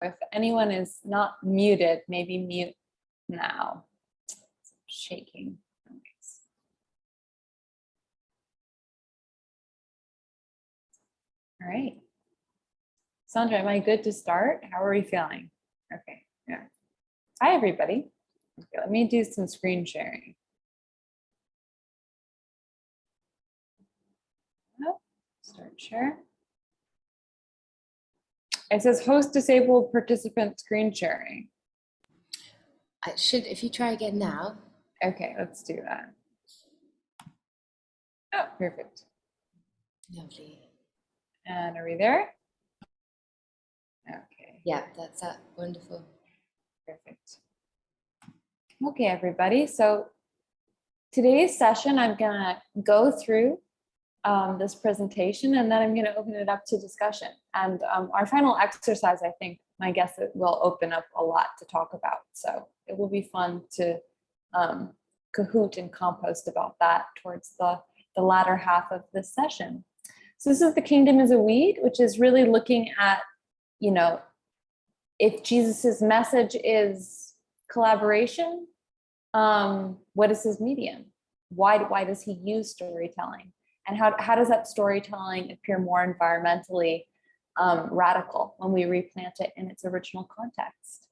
If anyone is not muted, maybe mute now. Shaking. All right. Sandra, am I good to start? How are we feeling? Okay, yeah. Hi, everybody. Okay, let me do some screen sharing. Oh, start share. It says host disabled participant screen sharing. I should, if you try again now. Okay, let's do that. Oh, perfect. Lovely. And are we there? Okay. Yeah, that's that. Wonderful. Perfect. Okay, everybody. So today's session, I'm gonna go through this presentation, and then I'm gonna open it up to discussion. And our final exercise, I think, my guess it will open up a lot to talk about. So it will be fun to cahoot and compost about that towards the latter half of this session. So this is The Kingdom is a Weed, which is really looking at, you know, if Jesus's message is collaboration, what is his medium? Why does he use storytelling? And how does that storytelling appear more environmentally radical when we replant it in its original context?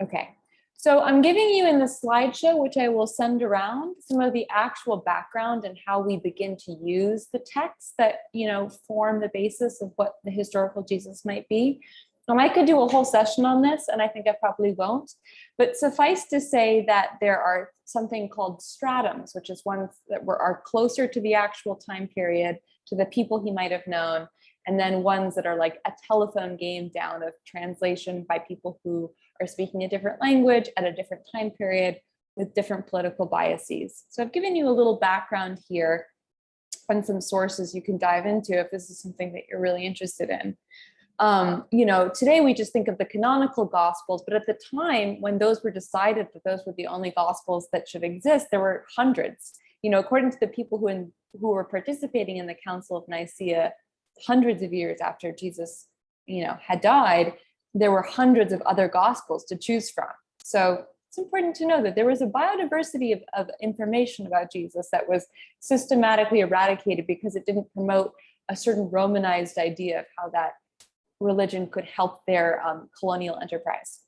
Okay, so I'm giving you in the slideshow, which I will send around, some of the actual background and how we begin to use the texts that, you know, form the basis of what the historical Jesus might be. I could do a whole session on this, and I think I probably won't, but suffice to say that there are something called stratums, which is ones that are closer to the actual time period, to the people he might have known, and then ones that are like a telephone game down of translation by people who are speaking a different language at a different time period with different political biases. So I've given you a little background here and some sources you can dive into if this is something that you're really interested in. You know, today we just think of the canonical gospels, but at the time when those were decided that those were the only gospels that should exist, there were hundreds. You know, according to the people who were participating in the Council of Nicaea, hundreds of years after Jesus, you know, had died, there were hundreds of other gospels to choose from. So it's important to know that there was a biodiversity of information about Jesus that was systematically eradicated because it didn't promote a certain Romanized idea of how that religion could help their colonial enterprise.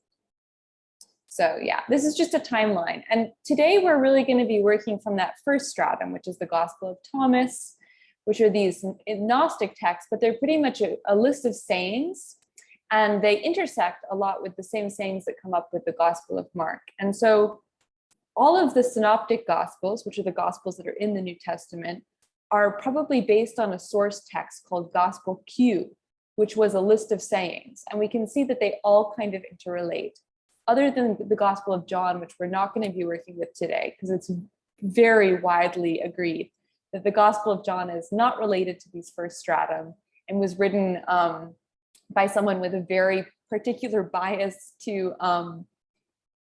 So yeah, this is just a timeline. And today we're really going to be working from that first stratum, which is the Gospel of Thomas, which are these Gnostic texts, but they're pretty much a list of sayings, and they intersect a lot with the same sayings that come up with the Gospel of Mark. And so all of the synoptic gospels, which are the gospels that are in the New Testament, are probably based on a source text called Gospel Q, which was a list of sayings. And we can see that they all kind of interrelate, other than the Gospel of John, which we're not going to be working with today, because it's very widely agreed that the Gospel of John is not related to these first stratum and was written by someone with a very particular bias to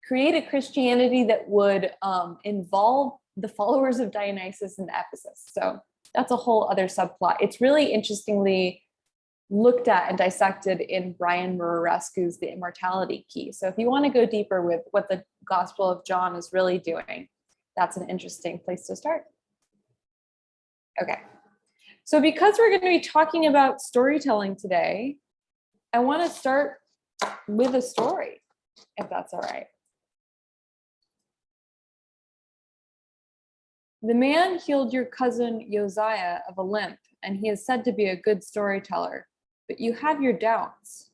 create a Christianity that would involve the followers of Dionysus in Ephesus. So that's a whole other subplot. It's really interestingly looked at and dissected in Brian Murarescu's The Immortality Key. So if you want to go deeper with what the Gospel of John is really doing, that's an interesting place to start. Okay, so because we're going to be talking about storytelling today, I want to start with a story, if that's all right. The man healed your cousin Josiah of a limp, and he is said to be a good storyteller, but you have your doubts.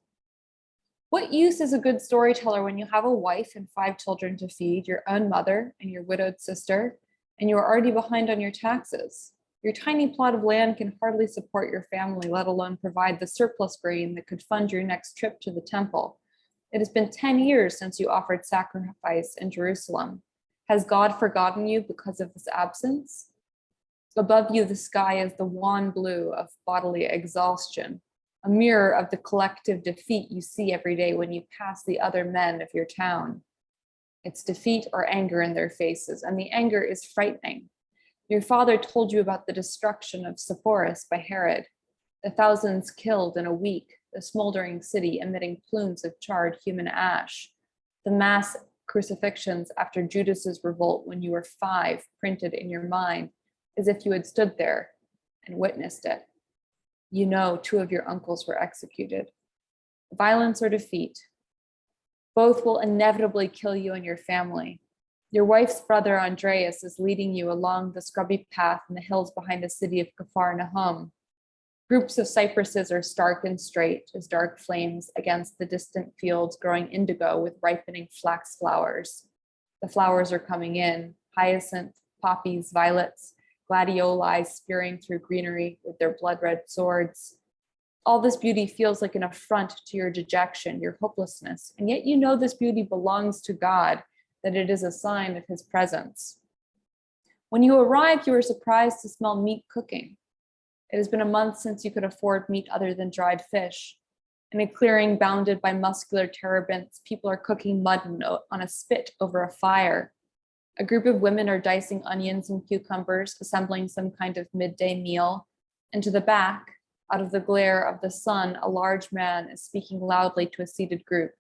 What use is a good storyteller when you have a wife and 5 children to feed, your own mother and your widowed sister, and you are already behind on your taxes? Your tiny plot of land can hardly support your family, let alone provide the surplus grain that could fund your next trip to the temple. It has been 10 years since you offered sacrifice in Jerusalem. Has God forgotten you because of this absence? Above you, the sky is the wan blue of bodily exhaustion, a mirror of the collective defeat you see every day when you pass the other men of your town. It's defeat or anger in their faces, and the anger is frightening. Your father told you about the destruction of Sepphoris by Herod, the thousands killed in a week, the smoldering city emitting plumes of charred human ash, the mass crucifixions after Judas's revolt when you were 5 printed in your mind as if you had stood there and witnessed it. You know 2 of your uncles were executed. Violence or defeat, both will inevitably kill you and your family. Your wife's brother Andreas is leading you along the scrubby path in the hills behind the city of Capharnaum. Groups of cypresses are stark and straight as dark flames against the distant fields growing indigo with ripening flax flowers. The flowers are coming in, hyacinth, poppies, violets, gladioli spearing through greenery with their blood-red swords. All this beauty feels like an affront to your dejection, your hopelessness, and yet you know this beauty belongs to God, that it is a sign of his presence. When you arrive, you are surprised to smell meat cooking. It has been a month since you could afford meat other than dried fish. In a clearing bounded by muscular terebinths, people are cooking mutton on a spit over a fire. A group of women are dicing onions and cucumbers, assembling some kind of midday meal. And to the back, out of the glare of the sun, a large man is speaking loudly to a seated group.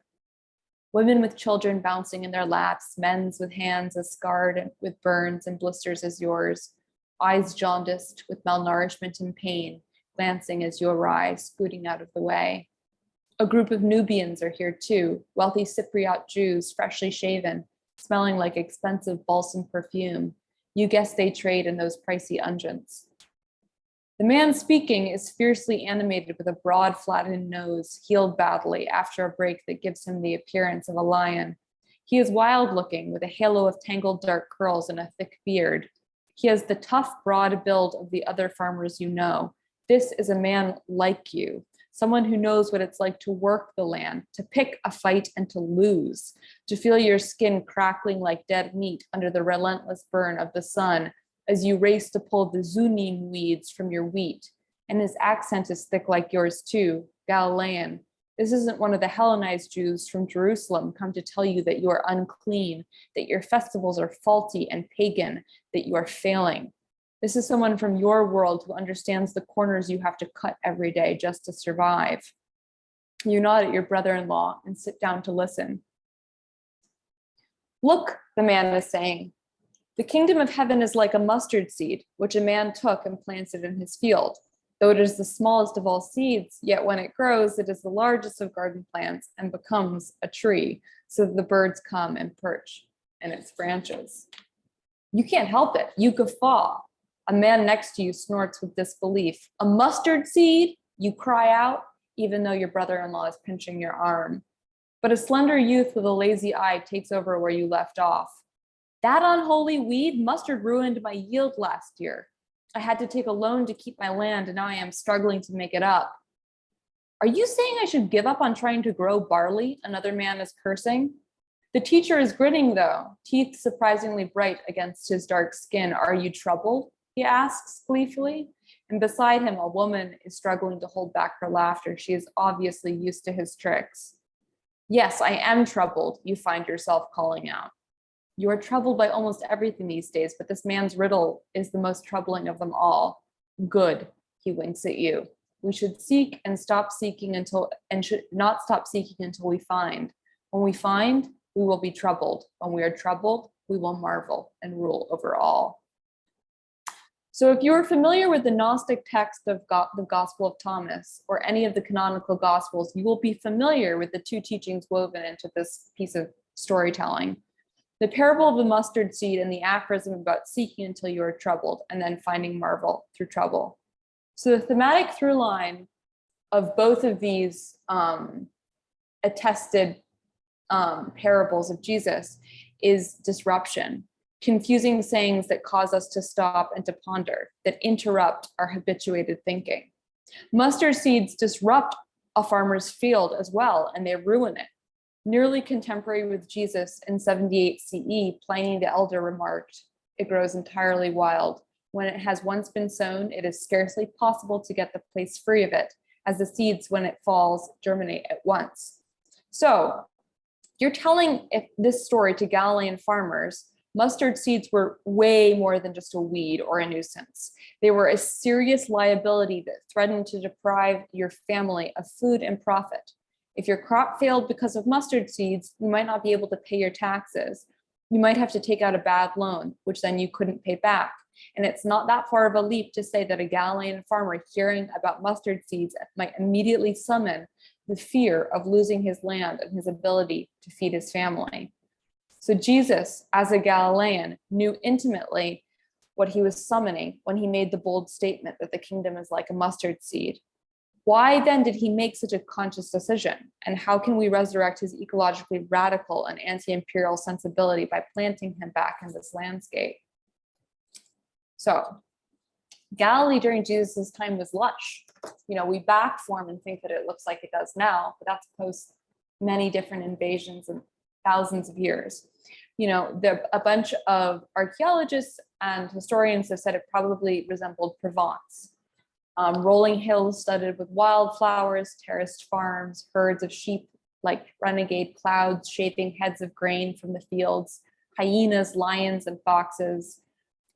Women with children bouncing in their laps, men's with hands as scarred with burns and blisters as yours, eyes jaundiced with malnourishment and pain, glancing as you arrive, scooting out of the way. A group of Nubians are here too, wealthy Cypriot Jews, freshly shaven, smelling like expensive balsam perfume. You guess they trade in those pricey unguents. The man speaking is fiercely animated with a broad, flattened nose, healed badly after a break that gives him the appearance of a lion. He is wild-looking, with a halo of tangled dark curls and a thick beard. He has the tough, broad build of the other farmers you know. This is a man like you, someone who knows what it's like to work the land, to pick a fight and to lose, to feel your skin crackling like dead meat under the relentless burn of the sun as you race to pull the zunim weeds from your wheat. And his accent is thick like yours too, Galilean. This isn't one of the Hellenized Jews from Jerusalem come to tell you that you are unclean, that your festivals are faulty and pagan, that you are failing. This is someone from your world who understands the corners you have to cut every day just to survive. You nod at your brother-in-law and sit down to listen. Look, the man is saying, the kingdom of heaven is like a mustard seed, which a man took and planted in his field. Though it is the smallest of all seeds, yet when it grows, it is the largest of garden plants and becomes a tree, so that the birds come and perch in its branches. You can't help it. You guffaw. A man next to you snorts with disbelief. A mustard seed? You cry out, even though your brother-in-law is pinching your arm. But a slender youth with a lazy eye takes over where you left off. That unholy weed mustard ruined my yield last year. I had to take a loan to keep my land, and now I am struggling to make it up. Are you saying I should give up on trying to grow barley? Another man is cursing. The teacher is grinning, though, teeth surprisingly bright against his dark skin. Are you troubled? He asks gleefully. And beside him, a woman is struggling to hold back her laughter. She is obviously used to his tricks. Yes, I am troubled, you find yourself calling out. You are troubled by almost everything these days, but this man's riddle is the most troubling of them all. Good, he winks at you. We should seek and stop seeking should not stop seeking until we find. When we find, we will be troubled. When we are troubled, we will marvel and rule over all. So if you're familiar with the Gnostic text of the Gospel of Thomas or any of the canonical Gospels, you will be familiar with the 2 teachings woven into this piece of storytelling. The parable of the mustard seed and the aphorism about seeking until you are troubled and then finding marvel through trouble. So the thematic through line of both of these attested parables of Jesus is disruption, confusing sayings that cause us to stop and to ponder, that interrupt our habituated thinking. Mustard seeds disrupt a farmer's field as well, and they ruin it. Nearly contemporary with Jesus in 78 CE, Pliny the Elder remarked, "It grows entirely wild. When it has once been sown, it is scarcely possible to get the place free of it, as the seeds, when it falls, germinate at once." So you're telling this story to Galilean farmers Mustard seeds were way more than just a weed or a nuisance. They were a serious liability that threatened to deprive your family of food and profit. If your crop failed because of mustard seeds, you might not be able to pay your taxes. You might have to take out a bad loan, which then you couldn't pay back. And it's not that far of a leap to say that a Galilean farmer hearing about mustard seeds might immediately summon the fear of losing his land and his ability to feed his family. So Jesus, as a Galilean, knew intimately what he was summoning when he made the bold statement that the kingdom is like a mustard seed. Why then did he make such a conscious decision? And how can we resurrect his ecologically radical and anti-imperial sensibility by planting him back in this landscape? So Galilee during Jesus' time was lush. We backform and think that it looks like it does now, but that's post many different invasions and thousands of years. A bunch of archaeologists and historians have said it probably resembled Provence. Rolling hills studded with wildflowers, terraced farms, herds of sheep like renegade clouds shaping heads of grain from the fields, hyenas, lions, and foxes.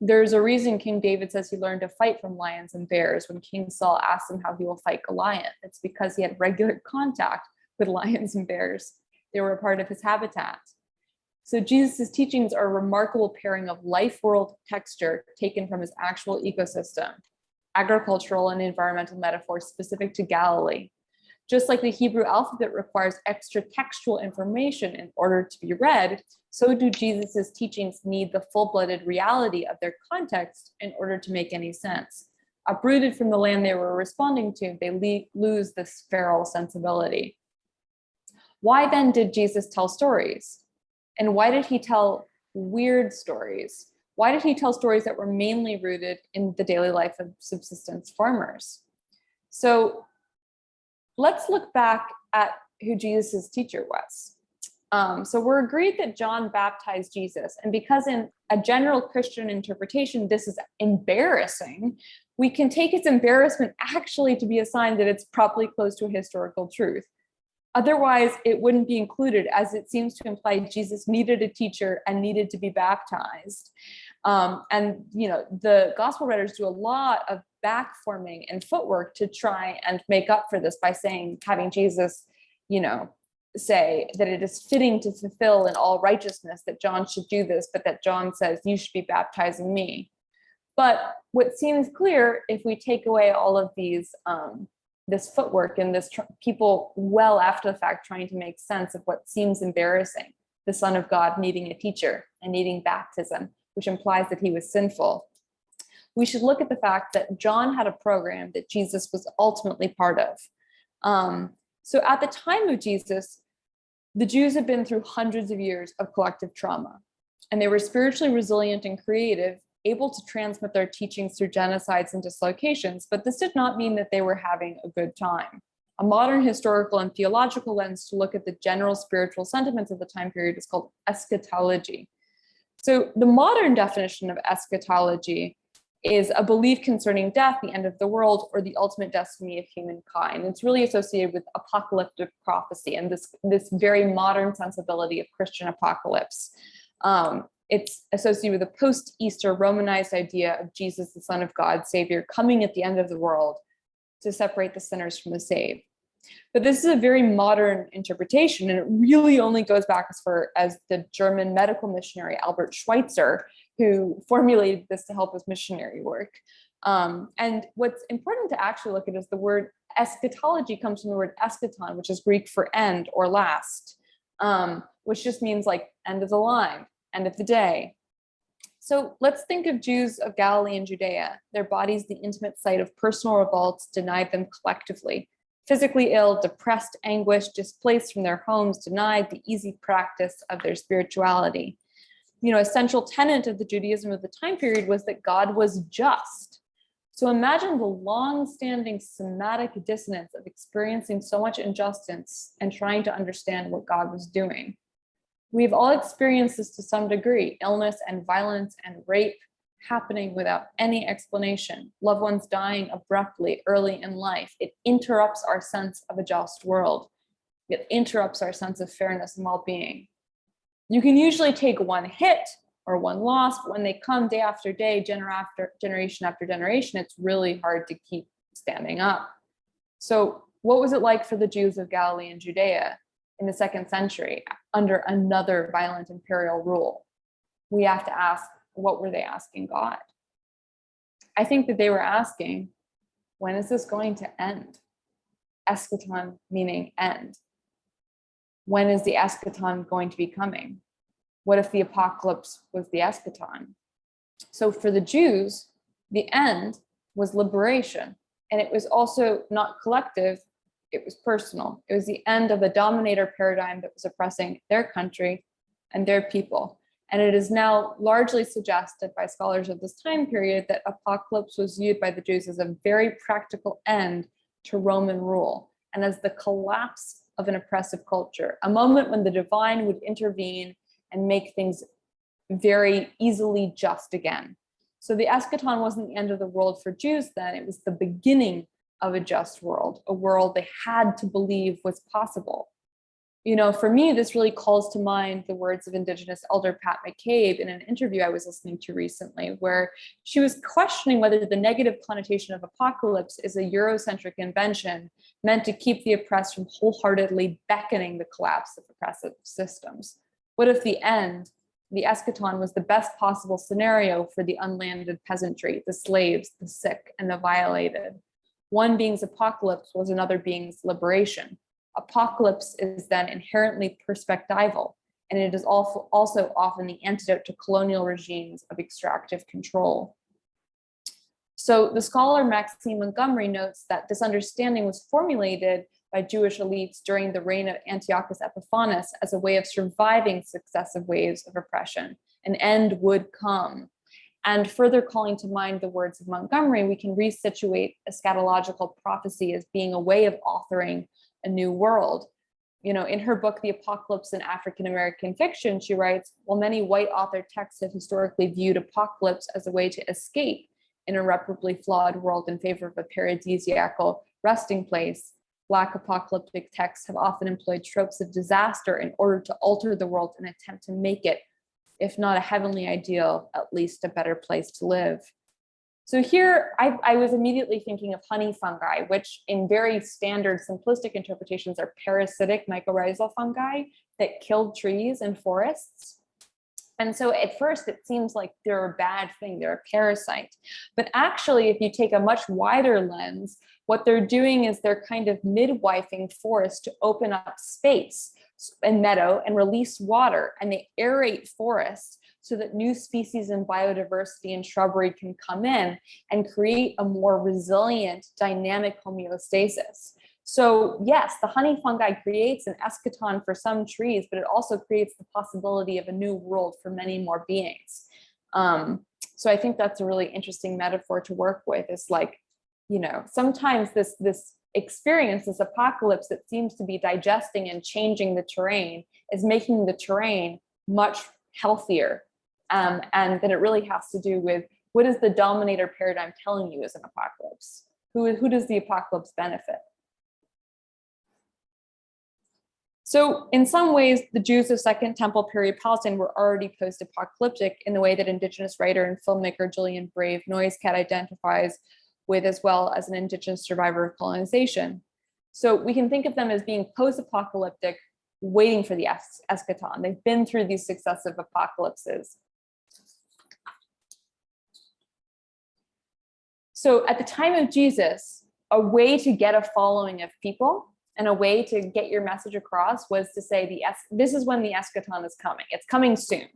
There's a reason King David says he learned to fight from lions and bears when King Saul asked him how he will fight Goliath. It's because he had regular contact with lions and bears. They were a part of his habitat. So Jesus' teachings are a remarkable pairing of life world texture taken from his actual ecosystem, agricultural and environmental metaphors specific to Galilee. Just like the Hebrew alphabet requires extra textual information in order to be read, so do Jesus's teachings need the full-blooded reality of their context in order to make any sense. Uprooted from the land they were responding to, they lose this feral sensibility. Why then did Jesus tell stories? And why did he tell weird stories? Why did he tell stories that were mainly rooted in the daily life of subsistence farmers? So let's look back at who Jesus's teacher was. So we're agreed that John baptized Jesus. And because in a general Christian interpretation, this is embarrassing, we can take its embarrassment actually to be a sign that it's probably close to a historical truth. Otherwise, it wouldn't be included, as it seems to imply Jesus needed a teacher and needed to be baptized. The gospel writers do a lot of backforming and footwork to try and make up for this by having Jesus, say that it is fitting to fulfill in all righteousness that John should do this, but that John says, you should be baptizing me. But what seems clear, if we take away all of these, this footwork and this people well after the fact trying to make sense of what seems embarrassing, the Son of God needing a teacher and needing baptism, which implies that he was sinful, we should look at the fact that John had a program that Jesus was ultimately part of. So at the time of Jesus, the Jews had been through hundreds of years of collective trauma, and they were spiritually resilient and creative, able to transmit their teachings through genocides and dislocations, but this did not mean that they were having a good time. A modern historical and theological lens to look at the general spiritual sentiments of the time period is called eschatology. So the modern definition of eschatology is a belief concerning death, the end of the world, or the ultimate destiny of humankind. It's really associated with apocalyptic prophecy and this very modern sensibility of Christian apocalypse. It's associated with a post-Easter Romanized idea of Jesus, the Son of God, Savior, coming at the end of the world to separate the sinners from the saved. But this is a very modern interpretation, and it really only goes back as far as the German medical missionary Albert Schweitzer, who formulated this to help with missionary work. And what's important to actually look at is the word eschatology comes from the word eschaton, which is Greek for end or last, which just means like end of the line, end of the day. So let's think of Jews of Galilee and Judea, their bodies the intimate site of personal revolts denied them collectively. Physically ill, depressed, anguished, displaced from their homes, denied the easy practice of their spirituality. A central tenet of the Judaism of the time period was that God was just. So imagine the long-standing somatic dissonance of experiencing so much injustice and trying to understand what God was doing. We've all experienced this to some degree, illness and violence and rape happening without any explanation, loved ones dying abruptly early in life. It interrupts our sense of a just world. It interrupts our sense of fairness and well-being. You can usually take one hit or one loss. But when they come day after day, generation after generation, it's really hard to keep standing up. So what was it like for the Jews of Galilee and Judea in the 2nd century under another violent imperial rule? We have to ask, what were they asking God? I think that they were asking, when is this going to end? Eschaton meaning end. When is the eschaton going to be coming? What if the apocalypse was the eschaton? So for the Jews, the end was liberation. And it was also not collective, it was personal. It was the end of the dominator paradigm that was oppressing their country and their people. And it is now largely suggested by scholars of this time period that apocalypse was viewed by the Jews as a very practical end to Roman rule and as the collapse of an oppressive culture, a moment when the divine would intervene and make things very easily just again. So the eschaton wasn't the end of the world for Jews then, it was the beginning of a just world, a world they had to believe was possible. You know, for me, this really calls to mind the words of Indigenous elder Pat McCabe in an interview I was listening to recently, where she was questioning whether the negative connotation of apocalypse is a Eurocentric invention meant to keep the oppressed from wholeheartedly beckoning the collapse of oppressive systems. What if the end, the eschaton, was the best possible scenario for the unlanded peasantry, the slaves, the sick, and the violated? One being's apocalypse was another being's liberation. Apocalypse is then inherently perspectival, and it is also often the antidote to colonial regimes of extractive control. So the scholar Maxime Montgomery notes that this understanding was formulated by Jewish elites during the reign of Antiochus Epiphanes as a way of surviving successive waves of oppression. An end would come. And further calling to mind the words of Montgomery, we can resituate eschatological prophecy as being a way of authoring a new world. You know, in her book, The Apocalypse in African American Fiction, she writes, while many white author texts have historically viewed apocalypse as a way to escape an irreparably flawed world in favor of a paradisiacal resting place, Black apocalyptic texts have often employed tropes of disaster in order to alter the world and attempt to make it, if not a heavenly ideal, at least a better place to live. So here, I was immediately thinking of honey fungi, which in very standard simplistic interpretations are parasitic mycorrhizal fungi that killed trees and forests. And so at first it seems like they're a bad thing, they're a parasite. But actually, if you take a much wider lens, what they're doing is they're kind of midwifing forests to open up space and meadow and release water, and they aerate forests so that new species and biodiversity and shrubbery can come in and create a more resilient, dynamic homeostasis. So yes, the honey fungi creates an eschaton for some trees, but it also creates the possibility of a new world for many more beings. So I think that's a really interesting metaphor to work with. It's like, you know, sometimes this experience, this apocalypse that seems to be digesting and changing the terrain is making the terrain much healthier. And that it really has to do with what is the dominator paradigm telling you is an apocalypse? Who does the apocalypse benefit? So in some ways, the Jews of Second Temple Period Palestine were already post-apocalyptic in the way that Indigenous writer and filmmaker Gillian Brave Noisecat identifies with, as well as an Indigenous survivor of colonization. So we can think of them as being post-apocalyptic, waiting for the eschaton. They've been through these successive apocalypses. So at the time of Jesus, a way to get a following of people and a way to get your message across was to say, this is when the eschaton is coming. It's coming soon.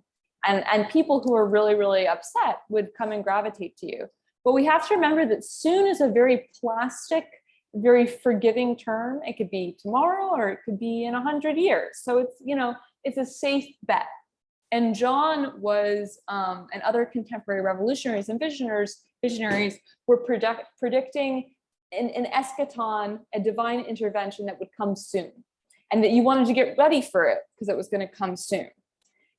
And people who are really, really upset would come and gravitate to you. But we have to remember that soon is a very plastic, very forgiving term. It could be tomorrow or it could be in 100 years. So it's, you know, it's a safe bet. And John was, and other contemporary revolutionaries and visionaries were predicting an eschaton, a divine intervention that would come soon, and that you wanted to get ready for it because it was going to come soon.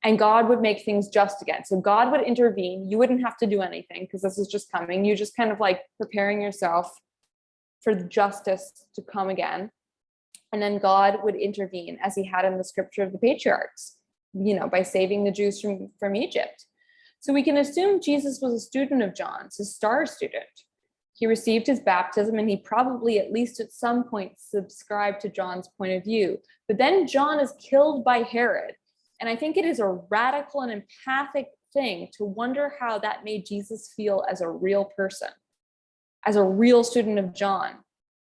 And God would make things just again. So God would intervene. You wouldn't have to do anything because this is just coming. You just kind of like preparing yourself for the justice to come again. And then God would intervene as he had in the scripture of the patriarchs, you know, by saving the Jews from Egypt. So we can assume Jesus was a student of John's, a star student. He received his baptism, and he probably, at least at some point, subscribed to John's point of view. But then John is killed by Herod. And I think it is a radical and empathic thing to wonder how that made Jesus feel as a real person, as a real student of John.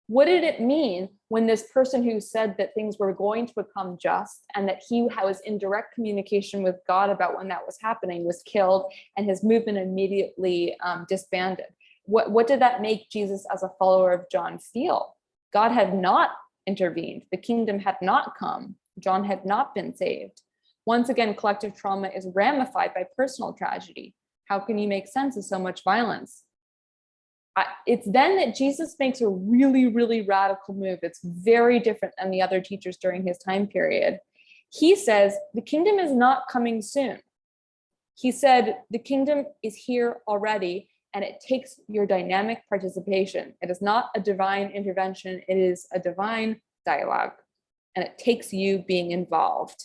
What did it mean when this person who said that things were going to become just and that he was in direct communication with God about when that was happening was killed and his movement immediately disbanded? What did that make Jesus as a follower of John feel? God had not intervened. The kingdom had not come. John had not been saved. Once again, collective trauma is ramified by personal tragedy. How can you make sense of so much violence? It's then that Jesus makes a really, really radical move. It's very different than the other teachers during his time period. He says, the kingdom is not coming soon. He said, the kingdom is here already, and it takes your dynamic participation. It is not a divine intervention. It is a divine dialogue, and it takes you being involved.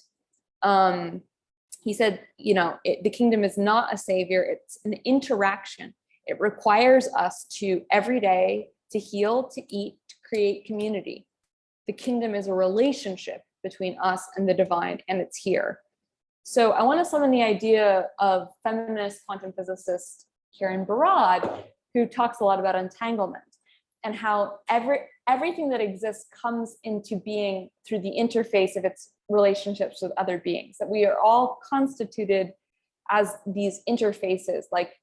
He said, the kingdom is not a savior. It's an interaction. It requires us to every day to heal, to eat, to create community. The kingdom is a relationship between us and the divine, and it's here. So I want to summon the idea of feminist quantum physicist Karen Barad, who talks a lot about entanglement and how everything that exists comes into being through the interface of its relationships with other beings, that we are all constituted as these interfaces. Like,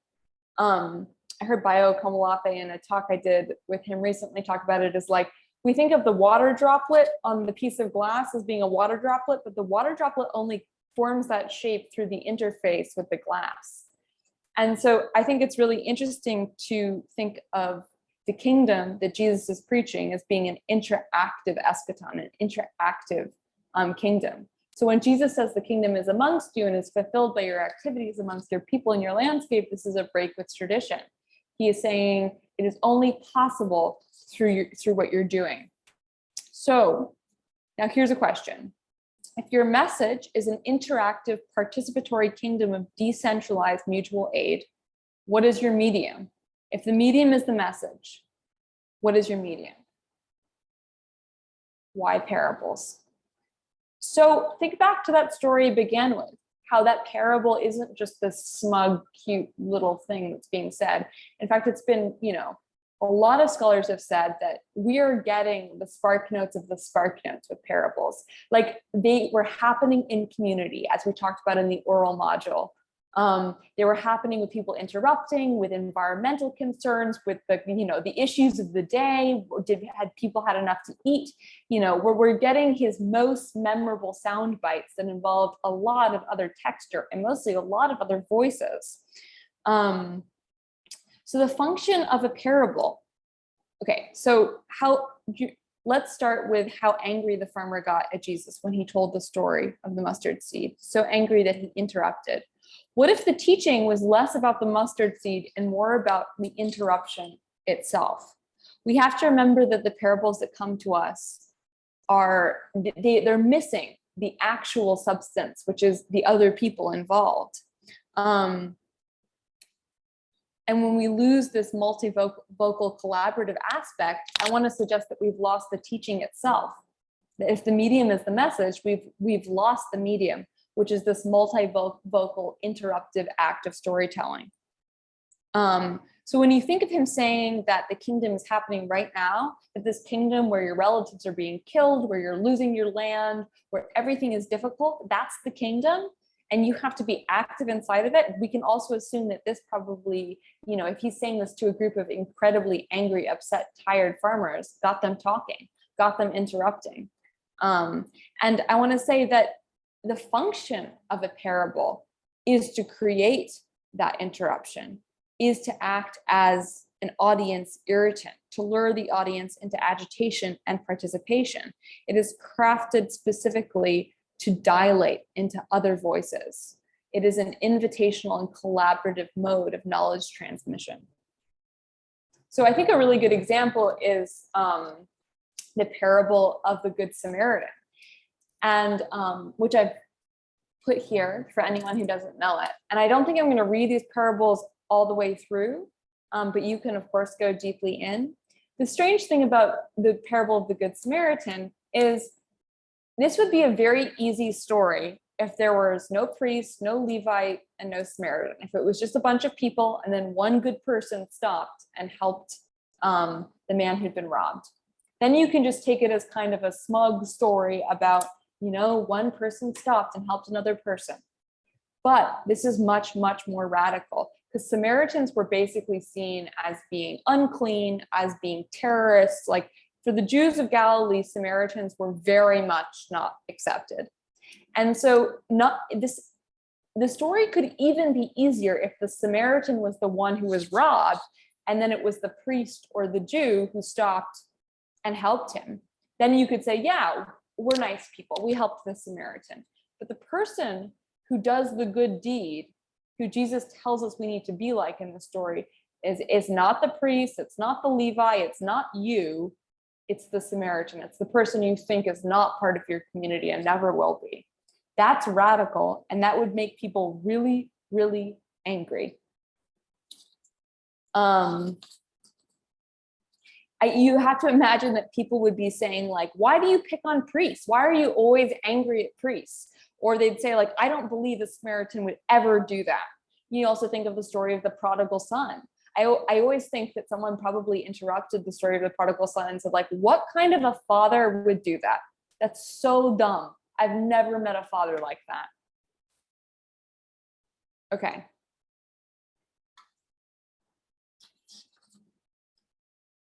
I heard Bio Komolafe in a talk I did with him recently talk about it as like, we think of the water droplet on the piece of glass as being a water droplet, but the water droplet only forms that shape through the interface with the glass. And so I think it's really interesting to think of the kingdom that Jesus is preaching as being an interactive eschaton, an interactive kingdom. So when Jesus says the kingdom is amongst you and is fulfilled by your activities amongst your people in your landscape, this is a break with tradition. He is saying it is only possible through what you're doing. So now here's a question. If your message is an interactive, participatory kingdom of decentralized mutual aid, what is your medium? If the medium is the message, what is your medium? Why parables? So think back to that story began with, how that parable isn't just this smug, cute little thing that's being said. In fact, it's been, a lot of scholars have said that we are getting the spark notes of the spark notes with parables. Like, they were happening in community, as we talked about in the oral module. They were happening with people interrupting, with environmental concerns, with the issues of the day. Had people had enough to eat? We're getting his most memorable sound bites that involved a lot of other texture and mostly a lot of other voices. So the function of a parable. Okay, so let's start with how angry the farmer got at Jesus when he told the story of the mustard seed. So angry that he interrupted. What if the teaching was less about the mustard seed and more about the interruption itself? We have to remember that the parables that come to us they're missing the actual substance, which is the other people involved. And when we lose this multivocal collaborative aspect, I want to suggest that we've lost the teaching itself. That if the medium is the message, we've lost the medium, which is this multivocal interruptive act of storytelling. So when you think of him saying that the kingdom is happening right now, that this kingdom where your relatives are being killed, where you're losing your land, where everything is difficult, that's the kingdom, and you have to be active inside of it. We can also assume that this probably, if he's saying this to a group of incredibly angry, upset, tired farmers, got them talking, got them interrupting. And I want to say that the function of a parable is to create that interruption, is to act as an audience irritant, to lure the audience into agitation and participation. It is crafted specifically to dilate into other voices. It is an invitational and collaborative mode of knowledge transmission. So I think a really good example is the parable of the Good Samaritan, and which I've put here for anyone who doesn't know it. And I don't think I'm going to read these parables all the way through, but you can, of course, go deeply in. The strange thing about the parable of the Good Samaritan is this would be a very easy story if there was no priest, no Levite, and no Samaritan. If it was just a bunch of people and then one good person stopped and helped the man who'd been robbed. Then you can just take it as kind of a smug story about, one person stopped and helped another person. But this is much, much more radical, because Samaritans were basically seen as being unclean, as being terrorists. Like, for the Jews of Galilee, Samaritans were very much not accepted. And so the story could even be easier if the Samaritan was the one who was robbed, and then it was the priest or the Jew who stopped and helped him. Then you could say, yeah, we're nice people. We helped the Samaritan. But the person who does the good deed, who Jesus tells us we need to be like in the story, is not the priest, it's not the Levi, it's not you, it's the Samaritan. It's the person you think is not part of your community and never will be. That's radical, and that would make people really, really angry. You have to imagine that people would be saying, like, why do you pick on priests? Why are you always angry at priests? Or they'd say, like, I don't believe a Samaritan would ever do that. You also think of the story of the prodigal son. I always think that someone probably interrupted the story of the prodigal son and said, like, what kind of a father would do that? That's so dumb. I've never met a father like that. Okay.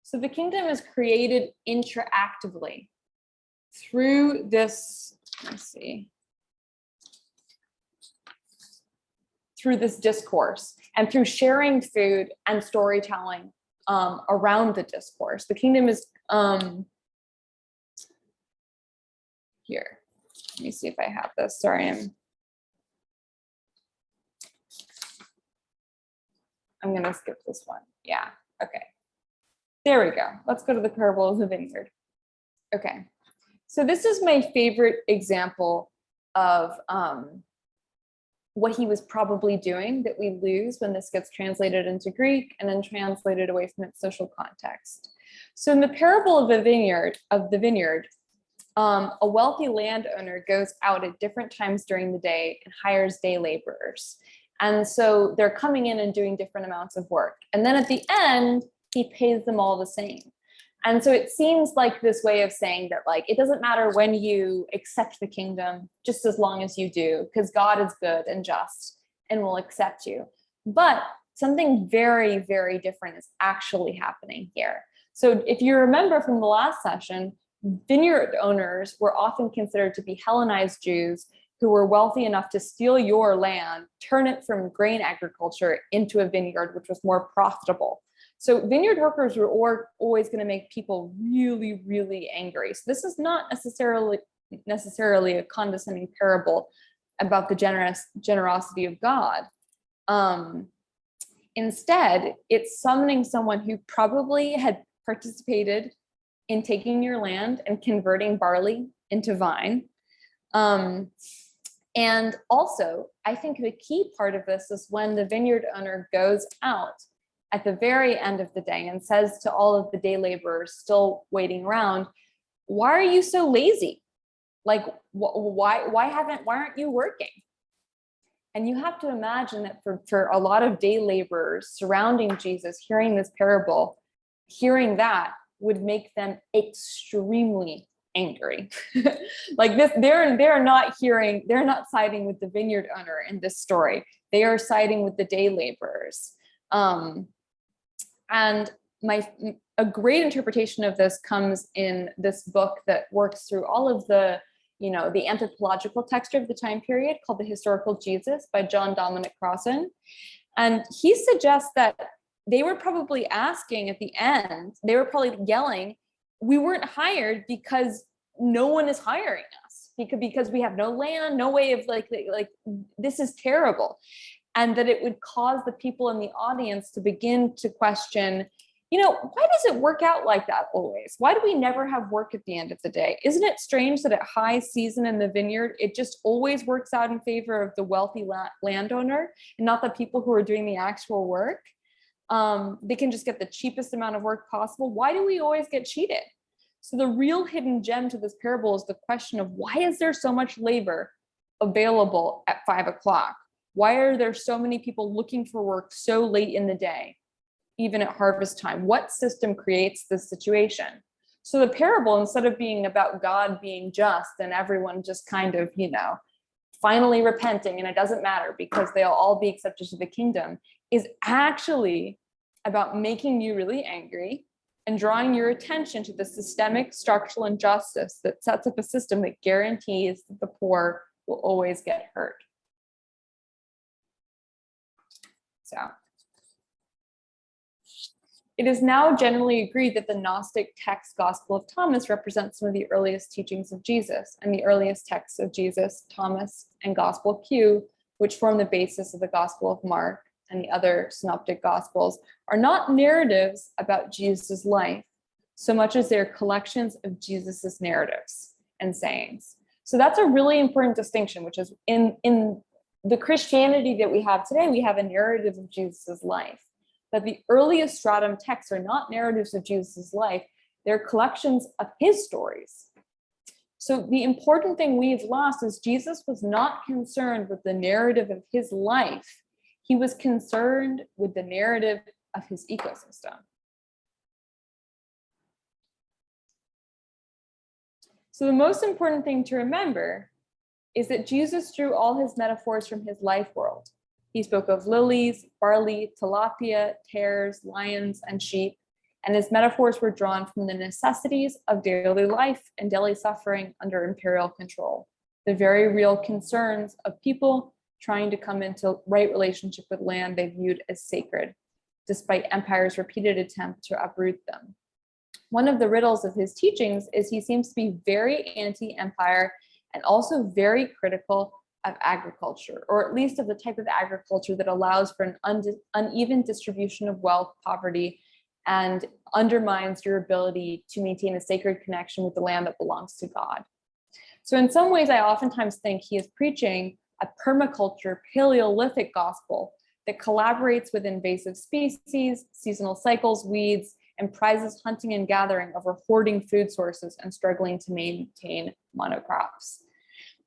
So the kingdom is created interactively through this, through this discourse and through sharing food and storytelling around the discourse. The kingdom is here. Let me see if I have this. Sorry, I'm going to skip this one. Yeah, okay. There we go. Let's go to the parable of the vineyard. Okay, so this is my favorite example of what he was probably doing that we lose when this gets translated into Greek and then translated away from its social context. So in the parable of the vineyard, a wealthy landowner goes out at different times during the day and hires day laborers. And so they're coming in and doing different amounts of work. And then at the end, he pays them all the same. And so it seems like this way of saying that, like, it doesn't matter when you accept the kingdom, just as long as you do, because God is good and just and will accept you. But something very, very different is actually happening here. So if you remember from the last session, vineyard owners were often considered to be Hellenized Jews who were wealthy enough to steal your land, turn it from grain agriculture into a vineyard, which was more profitable. So vineyard workers were always going to make people really, really angry. So this is not necessarily a condescending parable about the generosity of God. Instead, it's summoning someone who probably had participated in taking your land and converting barley into vine. And also, I think the key part of this is when the vineyard owner goes out at the very end of the day and says to all of the day laborers still waiting around, why are you so lazy? Like, why aren't you working? And you have to imagine that for a lot of day laborers surrounding Jesus, hearing this parable, hearing that would make them extremely angry. Like this, they're not siding with the vineyard owner in this story. They are siding with the day laborers. And a great interpretation of this comes in this book that works through all of the anthropological texture of the time period, called The Historical Jesus by John Dominic Crossan. And he suggests that they were probably asking at the end, they were probably yelling, we weren't hired because no one is hiring us, because we have no land, no way of like this is terrible. And that it would cause the people in the audience to begin to question, why does it work out like that always? Why do we never have work at the end of the day? Isn't it strange that at high season in the vineyard, it just always works out in favor of the wealthy landowner and not the people who are doing the actual work? They can just get the cheapest amount of work possible. Why do we always get cheated? So the real hidden gem to this parable is the question of why is there so much labor available at 5 o'clock? Why are there so many people looking for work so late in the day, even at harvest time? What system creates this situation? So the parable, instead of being about God being just and everyone just kind of, finally repenting and it doesn't matter because they'll all be accepted to the kingdom, is actually about making you really angry and drawing your attention to the systemic structural injustice that sets up a system that guarantees that the poor will always get hurt. So it is now generally agreed that the Gnostic text Gospel of Thomas represents some of the earliest teachings of Jesus, and the earliest texts of Jesus, Thomas, and Gospel Q, which form the basis of the Gospel of Mark and the other synoptic Gospels, are not narratives about Jesus' life, so much as they're collections of Jesus's narratives and sayings. So that's a really important distinction, which is in the Christianity that we have today, we have a narrative of Jesus's life. But the earliest stratum texts are not narratives of Jesus' life, they're collections of his stories. So the important thing we've lost is Jesus was not concerned with the narrative of his life. He was concerned with the narrative of his ecosystem. So the most important thing to remember is that Jesus drew all his metaphors from his life world. He spoke of lilies, barley, tilapia, tares, lions, and sheep, and his metaphors were drawn from the necessities of daily life and daily suffering under imperial control, the very real concerns of people trying to come into right relationship with land they viewed as sacred, despite empire's repeated attempt to uproot them. One of the riddles of his teachings is he seems to be very anti-empire and also very critical of agriculture, or at least of the type of agriculture that allows for an uneven distribution of wealth, poverty, and undermines your ability to maintain a sacred connection with the land that belongs to God. So in some ways, I oftentimes think he is preaching a permaculture, Paleolithic gospel that collaborates with invasive species, seasonal cycles, weeds, and prizes hunting and gathering over hoarding food sources and struggling to maintain monocrops.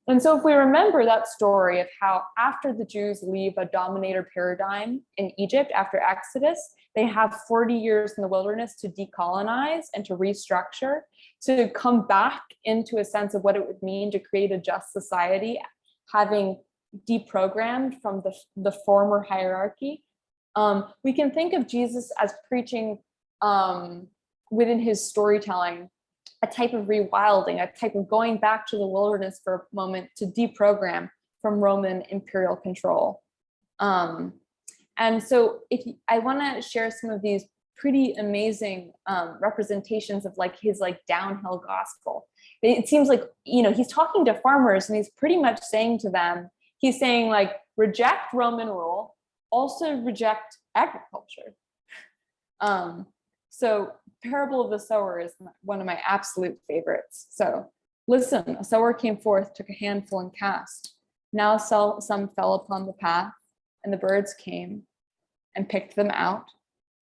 And so if we remember that story of how after the Jews leave a dominator paradigm in Egypt after Exodus, they have 40 years in the wilderness to decolonize and to restructure, to come back into a sense of what it would mean to create a just society, having deprogrammed from the former hierarchy. We can think of Jesus as preaching within his storytelling a type of rewilding, a type of going back to the wilderness for a moment to deprogram from Roman imperial control. And so I want to share some of these pretty amazing representations of his downhill gospel. It seems like, he's talking to farmers and he's pretty much saying to them, he's saying reject Roman rule, also reject agriculture. So parable of the sower is one of my absolute favorites. So listen, a sower came forth, took a handful and cast. Now some fell upon the path, and the birds came and picked them out.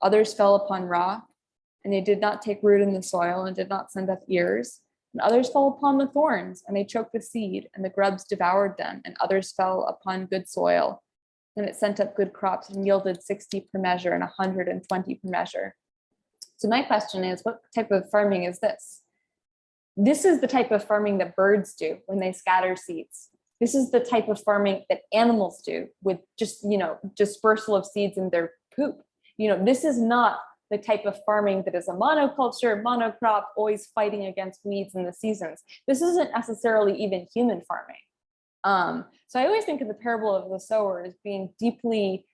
Others fell upon rock, and they did not take root in the soil and did not send up ears. And others fell upon the thorns, and they choked the seed, and the grubs devoured them. And others fell upon good soil, and it sent up good crops and yielded 60 per measure and 120 per measure. So my question is, what type of farming is this? This is the type of farming that birds do when they scatter seeds. This is the type of farming that animals do with just, dispersal of seeds in their poop. This is not the type of farming that is a monoculture, monocrop, always fighting against weeds in the seasons. This isn't necessarily even human farming. So I always think of the parable of the sower as being deeply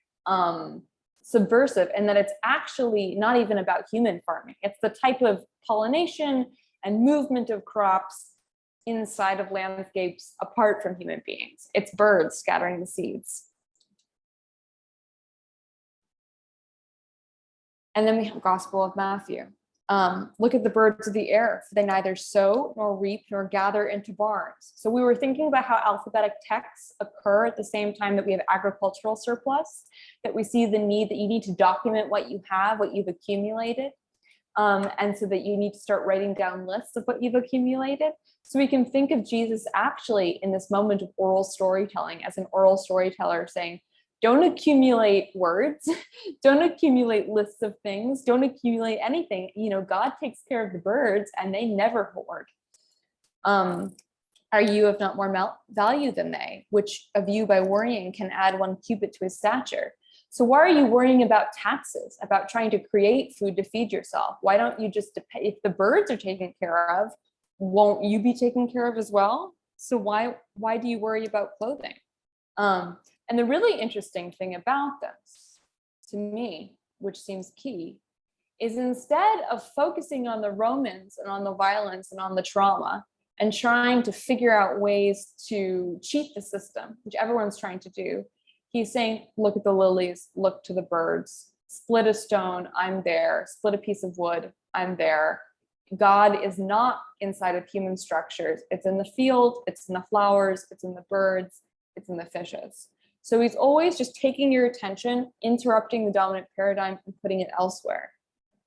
subversive, and that it's actually not even about human farming. It's the type of pollination and movement of crops inside of landscapes apart from human beings. It's birds scattering the seeds. And then we have Gospel of Matthew. Look at the birds of the air, for they neither sow nor reap nor gather into barns. So we were thinking about how alphabetic texts occur at the same time that we have agricultural surplus, that we see the need that you need to document what you have, what you've accumulated. And so that you need to start writing down lists of what you've accumulated. So we can think of Jesus actually in this moment of oral storytelling as an oral storyteller saying, don't accumulate words, don't accumulate lists of things, don't accumulate anything. You know, God takes care of the birds and they never hoard. Are you of not more value than they? Which of you by worrying can add 1 cubit to his stature? So why are you worrying about taxes, about trying to create food to feed yourself? Why don't you just, if the birds are taken care of, won't you be taken care of as well? So why do you worry about clothing? And the really interesting thing about this, to me, which seems key, is instead of focusing on the Romans and on the violence and on the trauma and trying to figure out ways to cheat the system, which everyone's trying to do, he's saying, look at the lilies, look to the birds, split a stone, I'm there, split a piece of wood, I'm there. God is not inside of human structures. It's in the field, it's in the flowers, it's in the birds, it's in the fishes. So he's always just taking your attention, interrupting the dominant paradigm and putting it elsewhere.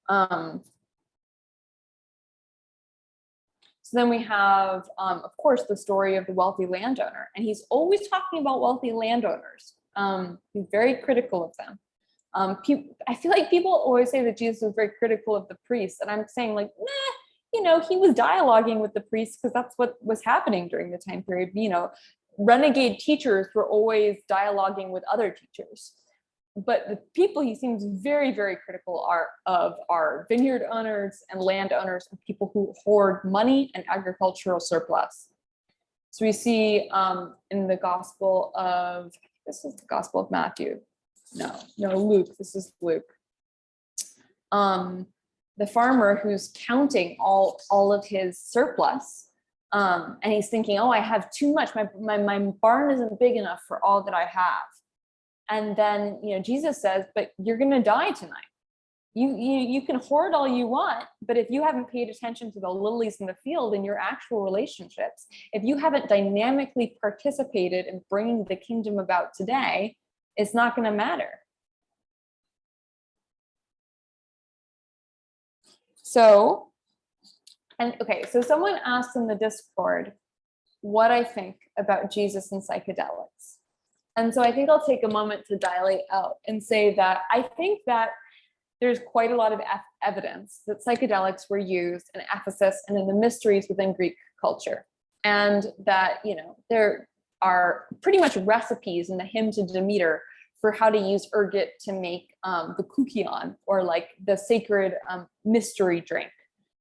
So then we have, of course, the story of the wealthy landowner, and he's always talking about wealthy landowners. He's very critical of them. I feel like people always say that Jesus was very critical of the priests, and I'm saying like, nah, you know, he was dialoguing with the priests because that's what was happening during the time period. You know, renegade teachers were always dialoguing with other teachers. But the people he seems very, very critical are vineyard owners and landowners and people who hoard money and agricultural surplus. So we see in the Gospel of, this is the Gospel of Matthew. No, Luke, this is Luke. The farmer who's counting all of his surplus, and he's thinking, oh, I have too much. My barn isn't big enough for all that I have. And then, you know, Jesus says, but you're going to die tonight. You can hoard all you want, but if you haven't paid attention to the lilies in the field in your actual relationships, if you haven't dynamically participated in bringing the kingdom about today, it's not going to matter. So, so someone asked in the Discord what I think about Jesus and psychedelics. And so I think I'll take a moment to dilate out and say that I think that there's quite a lot of evidence that psychedelics were used in Ephesus and in the mysteries within Greek culture. And that, you know, there are pretty much recipes in the hymn to Demeter for how to use ergot to make the koukion, or like the sacred mystery drink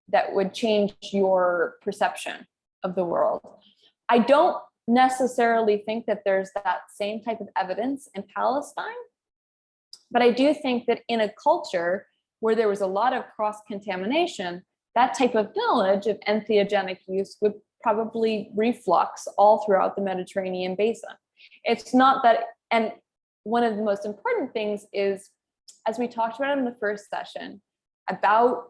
that would change your perception of the world. I don't necessarily think that there's that same type of evidence in Palestine, but I do think that in a culture where there was a lot of cross-contamination, that type of knowledge of entheogenic use would probably reflux all throughout the Mediterranean basin. It's not that, and one of the most important things is, as we talked about in the first session, about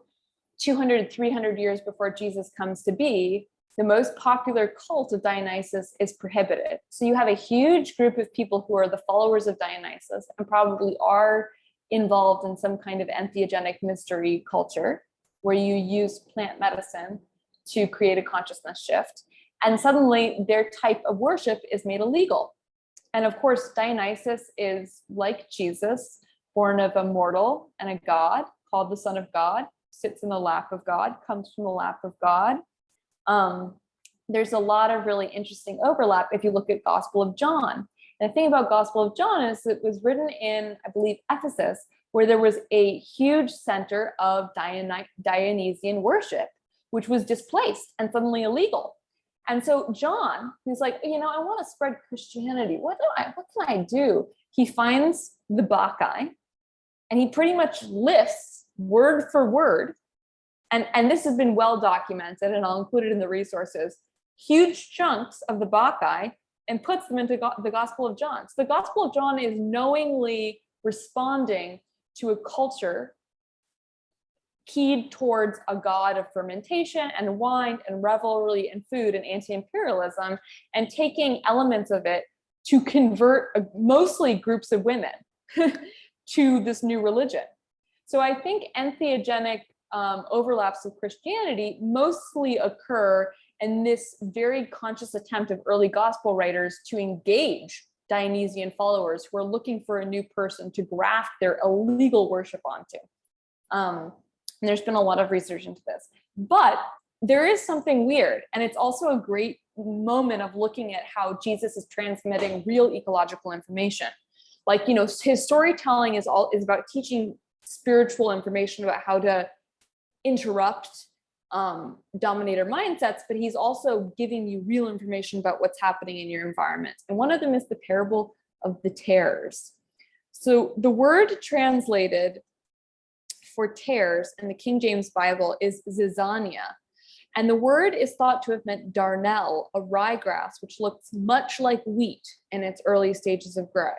200, 300 years before Jesus comes to be, the most popular cult of Dionysus is prohibited. So you have a huge group of people who are the followers of Dionysus and probably are involved in some kind of entheogenic mystery culture where you use plant medicine to create a consciousness shift. And suddenly their type of worship is made illegal. And of course, Dionysus is like Jesus, born of a mortal and a god, called the Son of God, sits in the lap of God, comes from the lap of God. There's a lot of really interesting overlap if you look at Gospel of John. And the thing about Gospel of John is it was written in, I believe, Ephesus, where there was a huge center of Dionysian worship, which was displaced and suddenly illegal. And so John, who's like, you know, I want to spread Christianity. What can I do? He finds the Bacchae and he pretty much lists word for word. And this has been well documented, and I'll include it in the resources, huge chunks of the Bacchae and puts them into the Gospel of John. So the Gospel of John is knowingly responding to a culture keyed towards a god of fermentation and wine and revelry and food and anti-imperialism, and taking elements of it to convert mostly groups of women to this new religion. So I think entheogenic overlaps with Christianity mostly occur in this very conscious attempt of early gospel writers to engage Dionysian followers who are looking for a new person to graft their illegal worship onto. And there's been a lot of research into this. But there is something weird, and it's also a great moment of looking at how Jesus is transmitting real ecological information. Like, you know, his storytelling is about teaching spiritual information about how to interrupt dominator mindsets, but he's also giving you real information about what's happening in your environment. And one of them is the parable of the tares. So the word translated for tares in the King James Bible is zizania. And the word is thought to have meant darnel, a ryegrass, which looks much like wheat in its early stages of growth.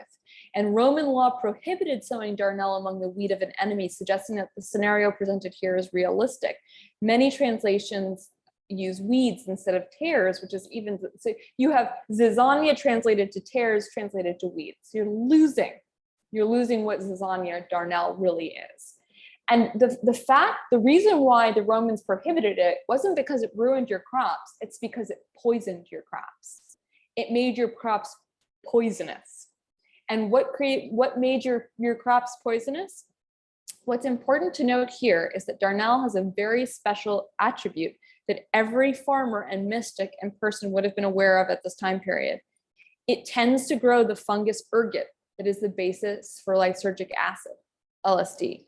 And Roman law prohibited sowing darnel among the wheat of an enemy, suggesting that the scenario presented here is realistic. Many translations use weeds instead of tares, which is even, so you have zizania translated to tares, translated to weeds. So you're losing what zizania darnel really is. And the reason why the Romans prohibited it wasn't because it ruined your crops, it's because it poisoned your crops. It made your crops poisonous. And what made your crops poisonous? What's important to note here is that darnel has a very special attribute that every farmer and mystic and person would have been aware of at this time period. It tends to grow the fungus ergot that is the basis for lysergic acid, LSD.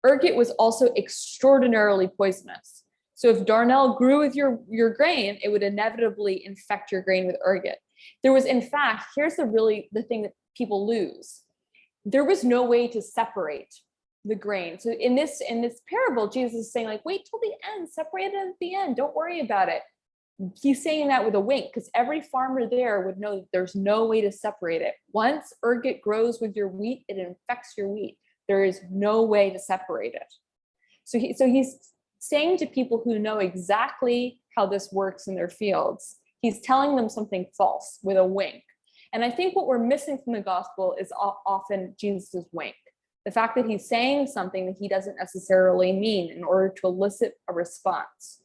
Ergot was also extraordinarily poisonous. So if darnel grew with your grain, it would inevitably infect your grain with ergot. There was, in fact, here's the thing that people lose. There was no way to separate the grain. So in this parable, Jesus is saying, like, wait till the end, separate it at the end, don't worry about it. He's saying that with a wink, because every farmer there would know that there's no way to separate it. Once ergot grows with your wheat, it infects your wheat. There is no way to separate it. So he's saying to people who know exactly how this works in their fields, he's telling them something false with a wink. And I think what we're missing from the gospel is often Jesus's wink. The fact that he's saying something that he doesn't necessarily mean in order to elicit a response.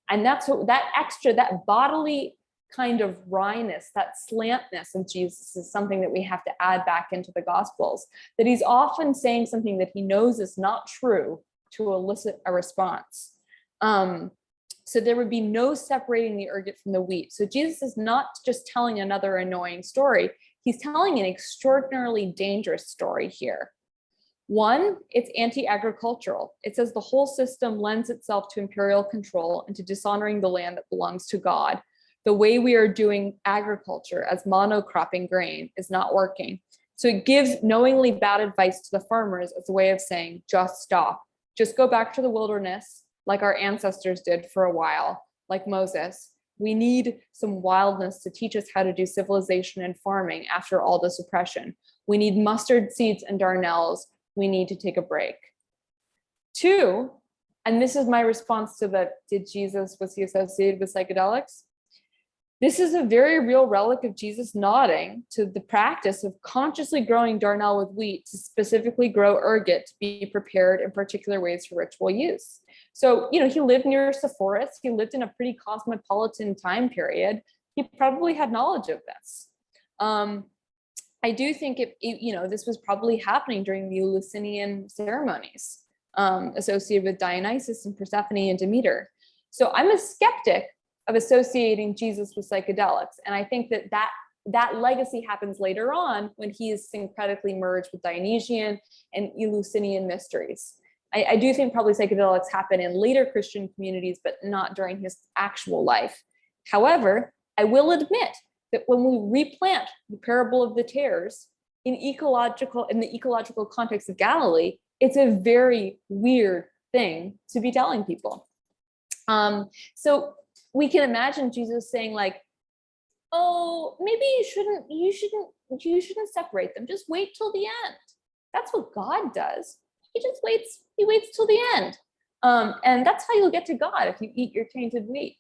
And that's what that bodily kind of wryness, that slantness of Jesus is something that we have to add back into the Gospels, that he's often saying something that he knows is not true to elicit a response. So there would be no separating the ergot from the wheat. So Jesus is not just telling another annoying story, he's telling an extraordinarily dangerous story here. One, it's anti-agricultural. It says the whole system lends itself to imperial control and to dishonoring the land that belongs to God. The way we are doing agriculture as monocropping grain is not working. So it gives knowingly bad advice to the farmers as a way of saying, just stop. Just go back to the wilderness like our ancestors did for a while, like Moses. We need some wildness to teach us how to do civilization and farming after all this oppression. We need mustard seeds and darnels. We need to take a break. Two, and this is my response to the, was he associated with psychedelics? This is a very real relic of Jesus nodding to the practice of consciously growing darnel with wheat to specifically grow ergot to be prepared in particular ways for ritual use. So, he lived near Sepphoris. He lived in a pretty cosmopolitan time period. He probably had knowledge of this. I do think this was probably happening during the Eleusinian ceremonies associated with Dionysus and Persephone and Demeter. So I'm a skeptic of associating Jesus with psychedelics. And I think that legacy happens later on when he is syncretically merged with Dionysian and Eleusinian mysteries. I do think probably psychedelics happen in later Christian communities, but not during his actual life. However, I will admit that when we replant the parable of the tares in the ecological context of Galilee, it's a very weird thing to be telling people. So we can imagine Jesus saying, like, oh, maybe you shouldn't separate them. Just wait till the end. That's what God does. He waits till the end. And that's how you'll get to God, if you eat your tainted wheat.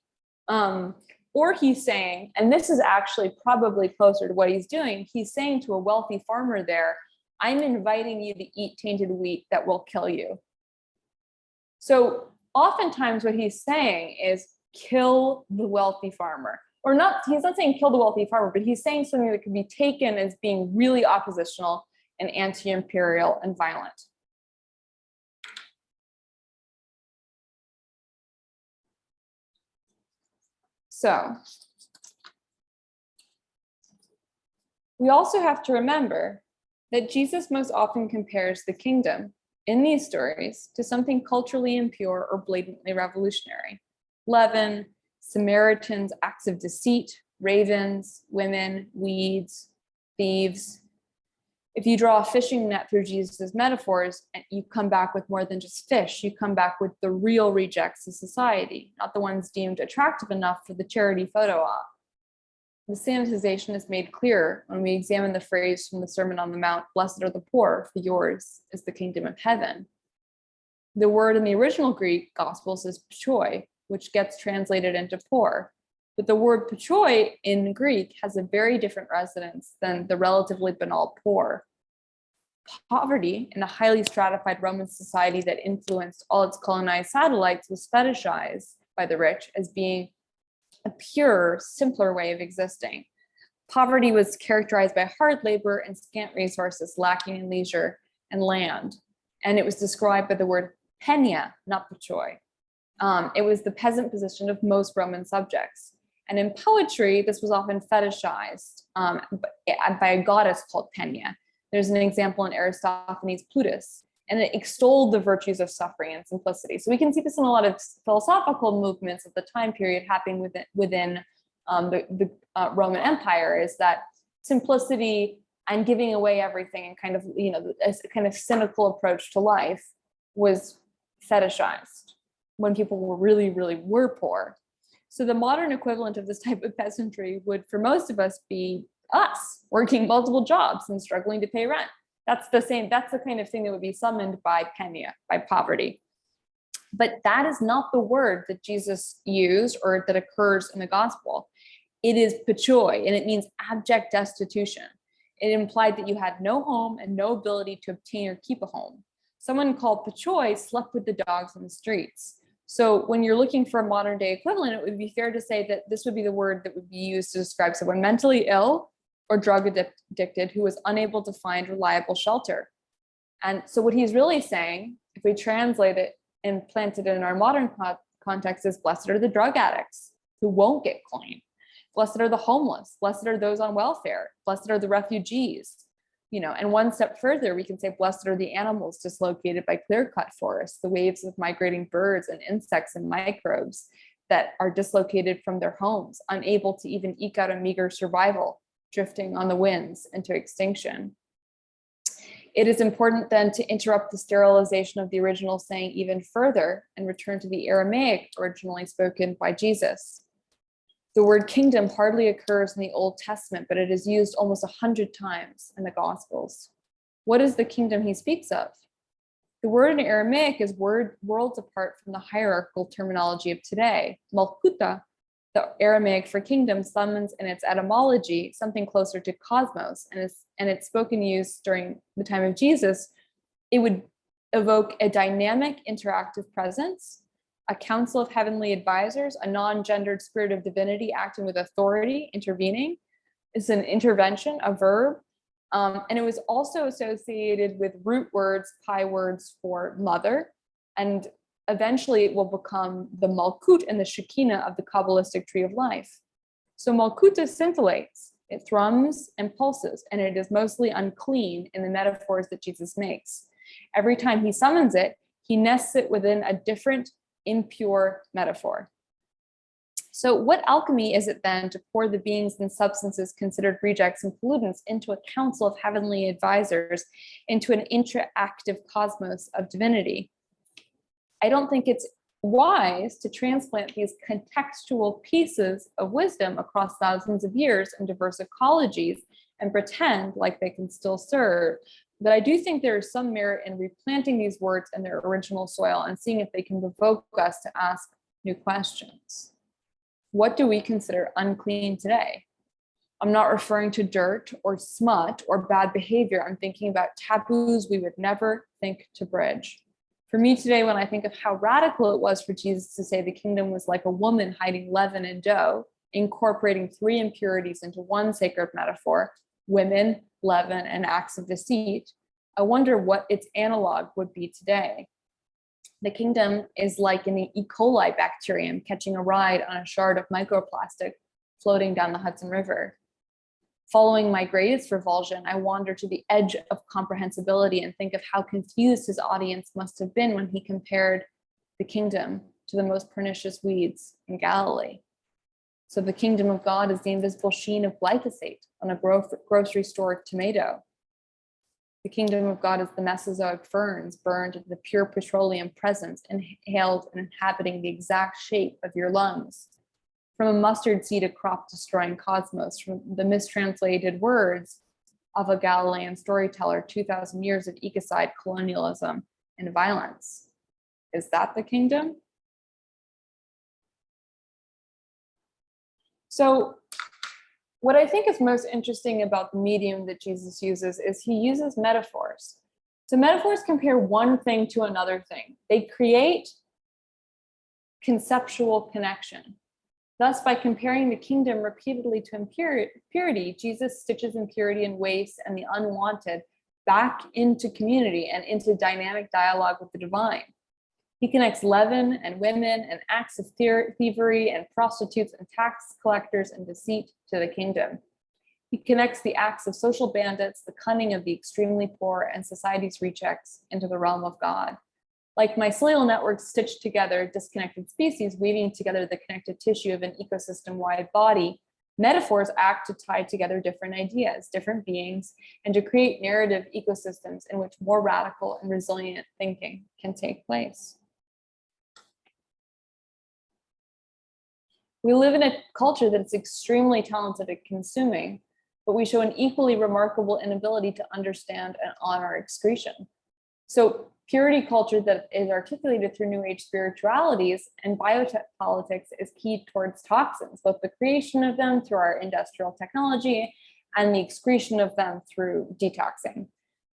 Or he's saying, and this is actually probably closer to what he's doing, he's saying to a wealthy farmer there, I'm inviting you to eat tainted wheat that will kill you. So oftentimes what he's saying is kill the wealthy farmer. Or not, he's not saying kill the wealthy farmer, but he's saying something that could be taken as being really oppositional and anti-imperial and violent. So we also have to remember that Jesus most often compares the kingdom in these stories to something culturally impure or blatantly revolutionary. Leaven, Samaritans, acts of deceit, ravens, women, weeds, thieves. If you draw a fishing net through Jesus' metaphors, you come back with more than just fish. You come back with the real rejects of society, not the ones deemed attractive enough for the charity photo op. The sanitization is made clearer when we examine the phrase from the Sermon on the Mount, blessed are the poor, for yours is the kingdom of heaven. The word in the original Greek Gospels is pachoi, which gets translated into poor. But the word pachoi in Greek has a very different resonance than the relatively banal poor. Poverty in a highly stratified Roman society that influenced all its colonized satellites was fetishized by the rich as being a pure, simpler way of existing. Poverty was characterized by hard labor and scant resources, lacking in leisure and land. And it was described by the word penia, not pachoi. It was the peasant position of most Roman subjects. And in poetry, this was often fetishized by a goddess called Penia. There's an example in Aristophanes' Plutus, and it extolled the virtues of suffering and simplicity. So we can see this in a lot of philosophical movements of the time period happening within the Roman Empire, is that simplicity and giving away everything and kind of, a kind of cynical approach to life was fetishized when people were really, really were poor. So the modern equivalent of this type of peasantry would, for most of us, be us working multiple jobs and struggling to pay rent. That's the kind of thing that would be summoned by penia, by poverty. But that is not the word that Jesus used or that occurs in the gospel. It is pachoi, and it means abject destitution. It implied that you had no home and no ability to obtain or keep a home. Someone called pachoi slept with the dogs in the streets. So when you're looking for a modern day equivalent, it would be fair to say that this would be the word that would be used to describe someone mentally ill or drug addicted who was unable to find reliable shelter. And so what he's really saying, if we translate it and plant it in our modern context, is blessed are the drug addicts who won't get clean. Blessed are the homeless. Blessed are those on welfare. Blessed are the refugees. And one step further, we can say, blessed are the animals dislocated by clear-cut forests, the waves of migrating birds and insects and microbes that are dislocated from their homes, unable to even eke out a meager survival, drifting on the winds into extinction. It is important then to interrupt the sterilization of the original saying even further and return to the Aramaic originally spoken by Jesus. The word kingdom hardly occurs in the Old Testament, but it is used almost 100 times in the Gospels. What is the kingdom he speaks of? The word in Aramaic is worlds apart from the hierarchical terminology of today. Malkuta, the Aramaic for kingdom, summons in its etymology something closer to cosmos, and it's spoken used during the time of Jesus. It would evoke a dynamic, interactive presence, a council of heavenly advisors, a non-gendered spirit of divinity acting with authority, intervening. It's an intervention, a verb. And it was also associated with root words, pi words for mother. And eventually it will become the Malkut and the Shekinah of the Kabbalistic tree of life. So Malkuta scintillates, it thrums and pulses, and it is mostly unclean in the metaphors that Jesus makes. Every time he summons it, he nests it within a different impure metaphor. So what alchemy is it then to pour the beings and substances considered rejects and pollutants into a council of heavenly advisors, into an interactive cosmos of divinity? I don't think it's wise to transplant these contextual pieces of wisdom across thousands of years in diverse ecologies and pretend like they can still serve. But I do think there is some merit in replanting these words in their original soil and seeing if they can provoke us to ask new questions. What do we consider unclean today? I'm not referring to dirt or smut or bad behavior. I'm thinking about taboos we would never think to bridge. For me today, when I think of how radical it was for Jesus to say the kingdom was like a woman hiding leaven in dough, incorporating three impurities into one sacred metaphor, women, leaven, and acts of deceit, I wonder what its analog would be today. The kingdom is like an E. coli bacterium catching a ride on a shard of microplastic floating down the Hudson River. Following my greatest revulsion, I wander to the edge of comprehensibility and think of how confused his audience must have been when he compared the kingdom to the most pernicious weeds in Galilee. So the kingdom of God is the invisible sheen of glyphosate on a grocery store tomato. The kingdom of God is the Mesozoic ferns burned into the pure petroleum presence, inhaled and inhabiting the exact shape of your lungs. From a mustard seed, a crop destroying cosmos, from the mistranslated words of a Galilean storyteller, 2,000 years of ecocide, colonialism, and violence. Is that the kingdom? So what I think is most interesting about the medium that Jesus uses is he uses metaphors. So metaphors compare one thing to another thing. They create conceptual connection. Thus, by comparing the kingdom repeatedly to impurity, Jesus stitches impurity and waste and the unwanted back into community and into dynamic dialogue with the divine. He connects leaven and women and acts of thievery and prostitutes and tax collectors and deceit to the kingdom. He connects the acts of social bandits, the cunning of the extremely poor, and society's rejects into the realm of God. Like mycelial networks stitched together disconnected species, weaving together the connected tissue of an ecosystem-wide body, metaphors act to tie together different ideas, different beings, and to create narrative ecosystems in which more radical and resilient thinking can take place. We live in a culture that is extremely talented at consuming, but we show an equally remarkable inability to understand and honor excretion. So purity culture that is articulated through New Age spiritualities and biopolitics is keyed towards toxins, both the creation of them through our industrial technology and the excretion of them through detoxing.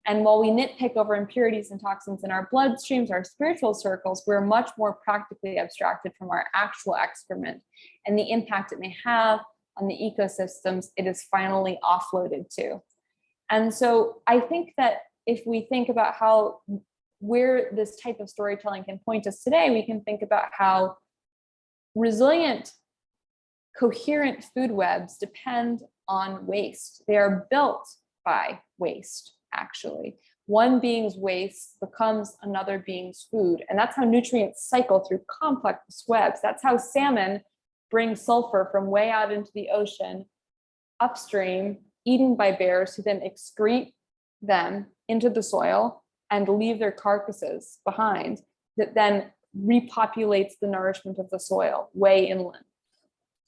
And while we nitpick over impurities and toxins in our bloodstreams, our spiritual circles, we're much more practically abstracted from our actual excrement and the impact it may have on the ecosystems it is finally offloaded to. And so I think that if we think about how where this type of storytelling can point us today, we can think about how resilient, coherent food webs depend on waste. They are built by waste, actually. One being's waste becomes another being's food. And that's how nutrients cycle through complex webs. That's how salmon bring sulfur from way out into the ocean, upstream, eaten by bears who then excrete them into the soil and leave their carcasses behind, that then repopulates the nourishment of the soil way inland.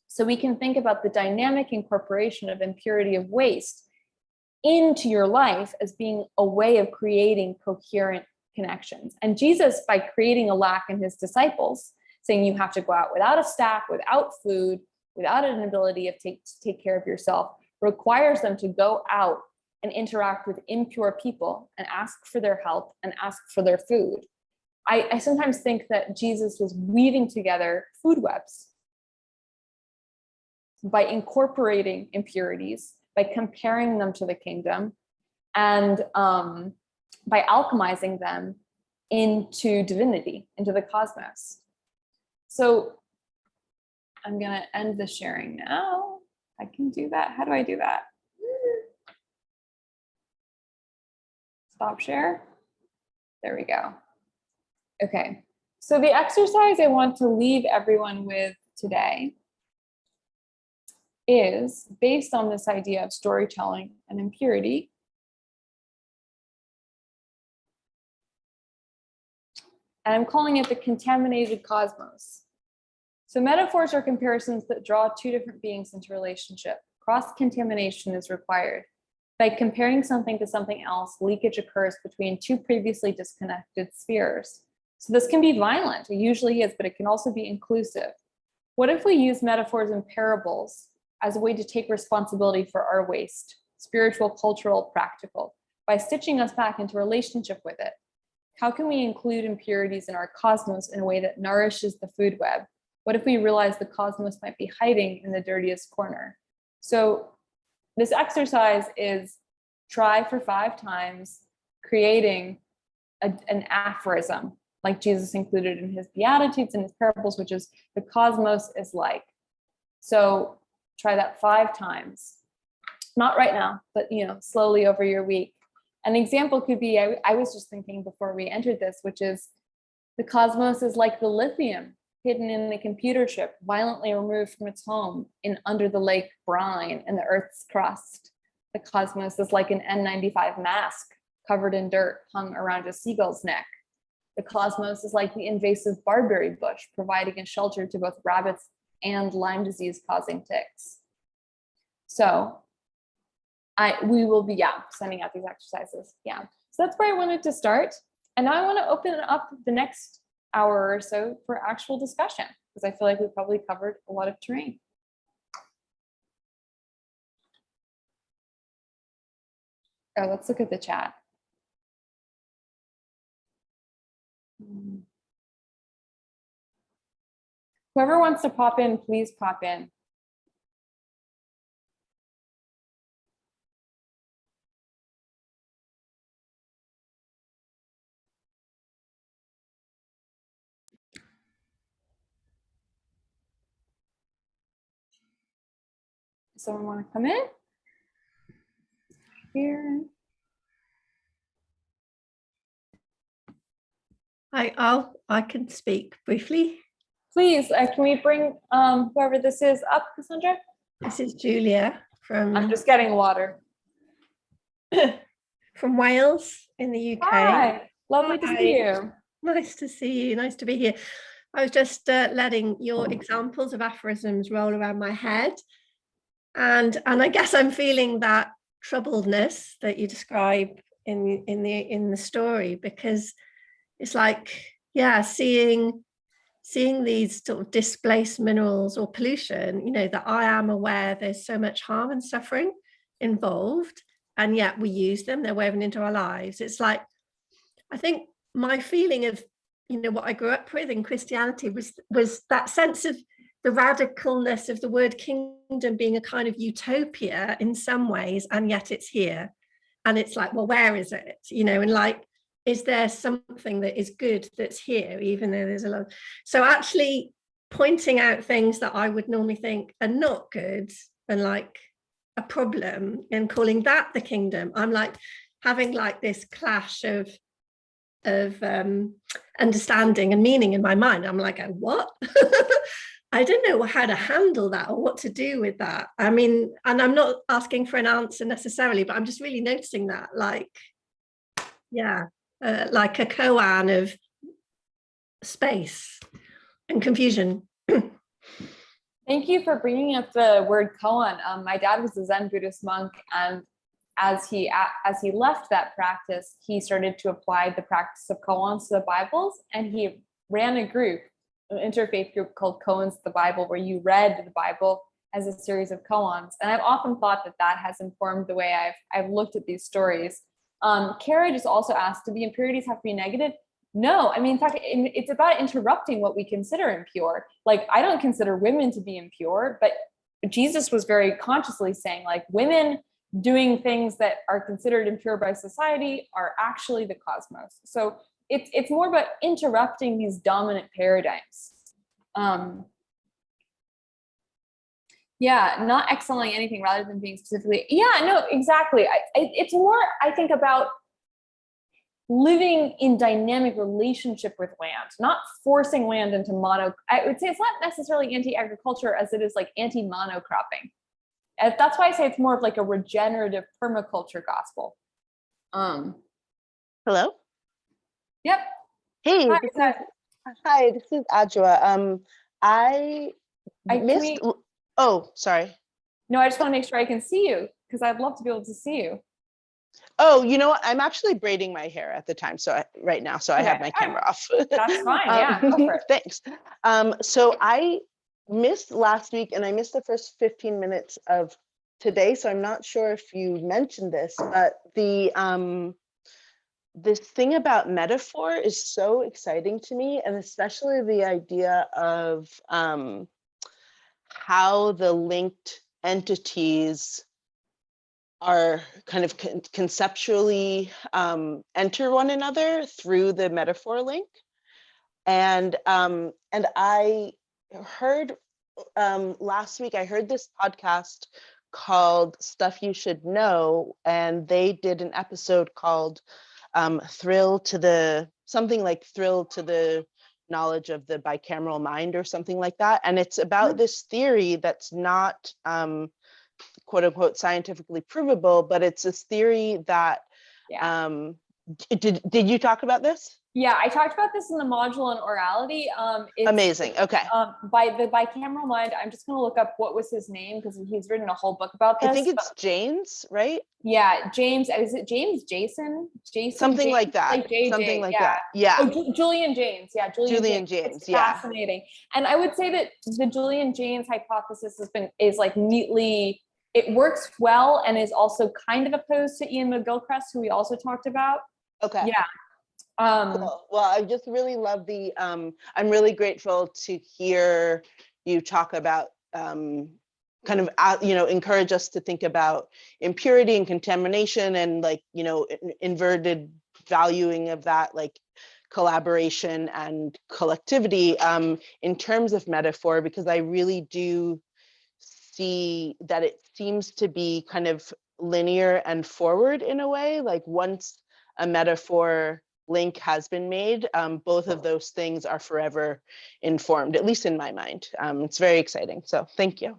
So we can think about the dynamic incorporation of impurity of waste into your life as being a way of creating coherent connections. And Jesus, by creating a lack in his disciples, saying you have to go out without a staff, without food, without an ability to take care of yourself, requires them to go out and interact with impure people and ask for their help and ask for their food. I sometimes think that Jesus was weaving together food webs by incorporating impurities, by comparing them to the kingdom, and by alchemizing them into divinity, into the cosmos. So I'm gonna end the sharing now. I can do that. How do I do that? Stop share. There we go. Okay, so the exercise I want to leave everyone with today is based on this idea of storytelling and impurity. And I'm calling it the contaminated cosmos. So metaphors are comparisons that draw two different beings into relationship. Cross-contamination is required. By comparing something to something else, leakage occurs between two previously disconnected spheres. So this can be violent, it usually is, but it can also be inclusive. What if we use metaphors and parables as a way to take responsibility for our waste, spiritual, cultural, practical, by stitching us back into relationship with it? How can we include impurities in our cosmos in a way that nourishes the food web? What if we realize the cosmos might be hiding in the dirtiest corner? So this exercise is try for 5 times creating an aphorism, like Jesus included in his Beatitudes and his parables, which is the cosmos is like. So try that 5 times. Not right now, but slowly over your week. An example could be, I was just thinking before we entered this, which is the cosmos is like the lithium hidden in the computer chip, violently removed from its home in under the lake brine and the earth's crust. The cosmos is like an N95 mask covered in dirt hung around a seagull's neck. The cosmos is like the invasive barberry bush, providing a shelter to both rabbits and Lyme disease causing ticks. So we will be sending out these exercises. So that's where I wanted to start. And now I want to open up the next hour or so for actual discussion, because I feel like we probably covered a lot of terrain. Oh, let's look at the chat. Whoever wants to pop in, please pop in. Someone want to come in? Here. I can speak briefly. Please, can we bring whoever this is up, Cassandra? This is Julia from. I'm just getting water. From Wales in the UK. Hi, lovely to see you. Nice to see you. Nice to be here. I was just letting your examples of aphorisms roll around my head, and I guess I'm feeling that troubledness that you describe in the story, because it's like seeing these sort of displaced minerals or pollution, that I am aware there's so much harm and suffering involved, and yet we use them, they're woven into our lives. It's like, I think my feeling of what I grew up with in Christianity was that sense of the radicalness of the word kingdom being a kind of utopia in some ways, and yet it's here. And it's like, well, where is it? And like, is there something that is good that's here, even though there's a lot? So actually pointing out things that I would normally think are not good and like a problem, and calling that the kingdom, I'm like having like this clash of understanding and meaning in my mind. I'm like, what? I don't know how to handle that or what to do with that. I mean, and I'm not asking for an answer necessarily, but I'm just really noticing that, like, like a koan of space and confusion. Thank you for bringing up the word koan. My dad was a Zen Buddhist monk, and as he left that practice, he started to apply the practice of koans to the Bibles, and he ran a group, an interfaith group called Koans to the Bible, where you read the Bible as a series of koans. And I've often thought that has informed the way I've looked at these stories. Kara just also asked, do the impurities have to be negative? No, I mean, in fact, it's about interrupting what we consider impure. Like, I don't consider women to be impure, but Jesus was very consciously saying, like, women doing things that are considered impure by society are actually the cosmos. So it's more about interrupting these dominant paradigms. Not excelling anything rather than being specifically. No, exactly. It's more, I think, about living in dynamic relationship with land, not forcing land into I would say it's not necessarily anti-agriculture as it is like anti-monocropping. And that's why I say it's more of like a regenerative permaculture gospel. Hello? Yep. Hey, Hi, this is Adjoa. I missed. Oh, sorry. No, I just want to make sure I can see you, because I'd love to be able to see you. Oh, you know what? I'm actually braiding my hair at the time. So right now, so I have Okay. my camera off. That's fine. Yeah, go for it. Thanks. So I missed last week and I missed the first 15 minutes of today. So I'm not sure if you mentioned this, but this thing about metaphor is so exciting to me, and especially the idea of how the linked entities are kind of conceptually enter one another through the metaphor link. And I heard last week, I heard this podcast called Stuff You Should Know, and they did an episode called Thrill to the knowledge of the bicameral mind or something like that. And it's about this theory that's not quote unquote scientifically provable, but it's this theory that did you talk about this? Yeah, I talked about this in the module on orality. Amazing. Okay. By the bicameral mind, I'm just going to look up what was his name because he's written a whole book about this. I think it's James, right? Yeah, James. Is it James? Jason? Something James? like that. Like JJ. Something like yeah. that. Yeah. Oh, Julian James. Yeah, Julian James. It's Yeah. fascinating. And I would say that the Julian James hypothesis is like neatly. It works well and is also kind of opposed to Ian McGilchrist, who we also talked about. Okay. Yeah. Cool. Well, I just really love the, I'm really grateful to hear you talk about kind of, encourage us to think about impurity and contamination and like, inverted valuing of that, like collaboration and collectivity in terms of metaphor, because I really do see that it seems to be kind of linear and forward in a way. Like once a metaphor link has been made, both of those things are forever informed, at least in my mind. It's very exciting. So thank you.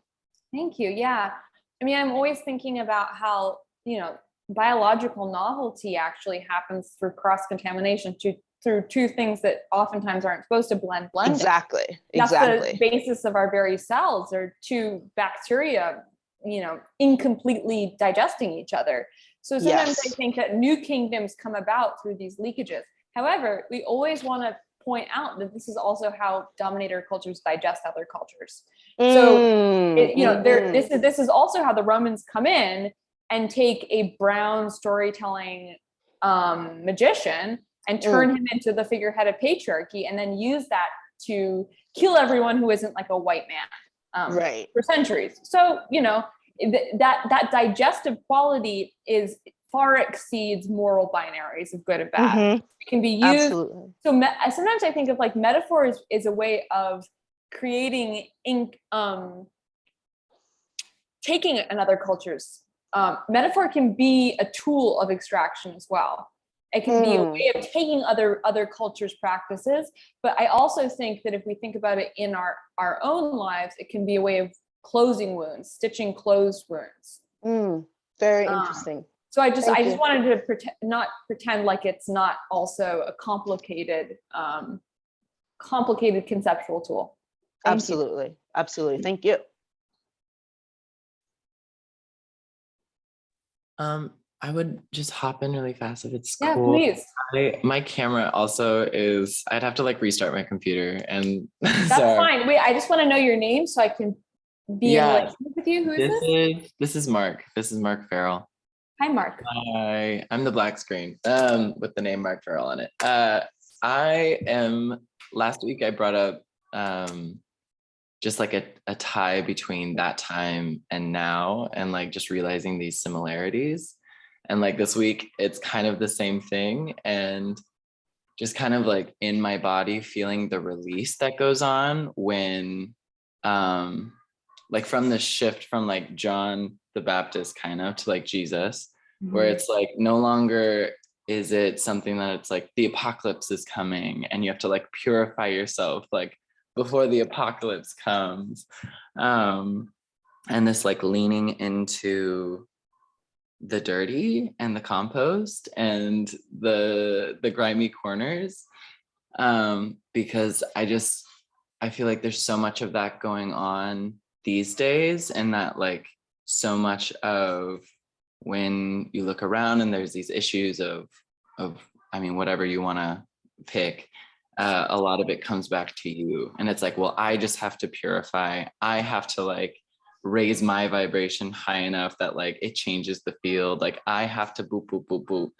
Thank you. Yeah. I mean, I'm always thinking about how, biological novelty actually happens through cross-contamination through two things that oftentimes aren't supposed to blend. Exactly. That's the basis of our very cells, are two bacteria, incompletely digesting each other. So sometimes I think that new kingdoms come about through these leakages. However, we always want to point out that this is also how dominator cultures digest other cultures. So, this is also how the Romans come in and take a brown storytelling magician and turn him into the figurehead of patriarchy, and then use that to kill everyone who isn't like a white man for centuries. So, that digestive quality far exceeds moral binaries of good and bad. It can be used. Absolutely. So sometimes I think of like metaphor is a way of creating taking another culture's metaphor can be a tool of extraction as well. It can be a way of taking other cultures' practices, but I also think that if we think about it in our own lives, it can be a way of closing wounds, stitching closed wounds. Very interesting. So I just wanted to not pretend like it's not also a complicated conceptual tool. Absolutely. Thank you. I would just hop in really fast if it's Yeah, cool. please. My camera also is, I'd have to like restart my computer, and that's fine. Wait, I just want to know your name so I can be in relationship with you. Who is this? This is Mark. This is Mark Farrell. Hi, Mark. Hi, I'm the black screen with the name Mark Farrell on it. Last week I brought up just like a tie between that time and now, and like just realizing these similarities. And like this week, it's kind of the same thing, and just kind of like in my body feeling the release that goes on when like from the shift from like John the Baptist kind of to like Jesus, where it's like no longer is it something that it's like the apocalypse is coming and you have to like purify yourself like before the apocalypse comes, and this like leaning into the dirty and the compost and the grimy corners, because I feel like there's so much of that going on these days, and that like so much of when you look around and there's these issues of I mean, whatever you want to pick, a lot of it comes back to you. And it's like, well, I just have to purify. I have to like raise my vibration high enough that like it changes the field. Like I have to boop, boop, boop, boop.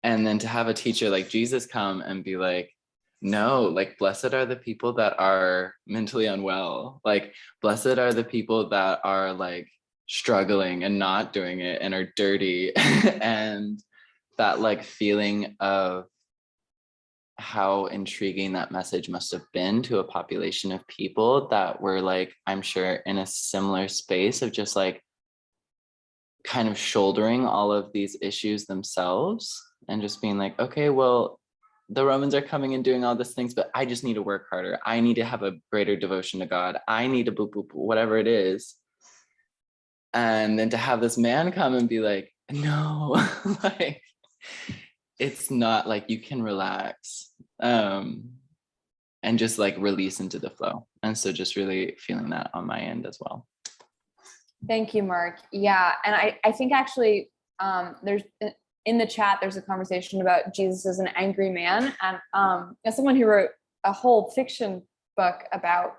And then to have a teacher like Jesus come and be like, no, like blessed are the people that are mentally unwell. Like blessed are the people that are like struggling and not doing it and are dirty. And that like feeling of how intriguing that message must have been to a population of people that were like, I'm sure in a similar space of just like kind of shouldering all of these issues themselves and just being like, okay, well, the Romans are coming and doing all these things, but I just need to work harder. I need to have a greater devotion to God. I need to boop, boop, whatever it is. And then to have this man come and be like, no, like, it's not like you can relax and just like release into the flow. And so just really feeling that on my end as well. Thank you, Mark. Yeah. And I think actually there's in the chat, there's a conversation about Jesus as an angry man. And as someone who wrote a whole fiction book about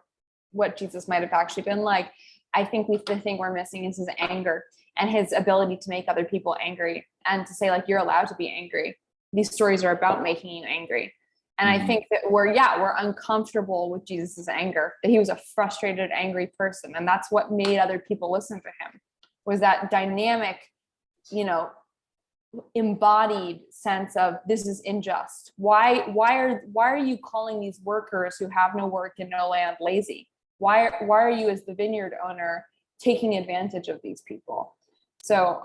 what Jesus might have actually been like, I think the thing we're missing is his anger and his ability to make other people angry and to say like, you're allowed to be angry. These stories are about making you angry. And I think that we're uncomfortable with Jesus's anger, that he was a frustrated, angry person. And that's what made other people listen to him, was that dynamic, embodied sense of this is unjust. Why are you calling these workers who have no work and no land lazy? Why are you as the vineyard owner taking advantage of these people? So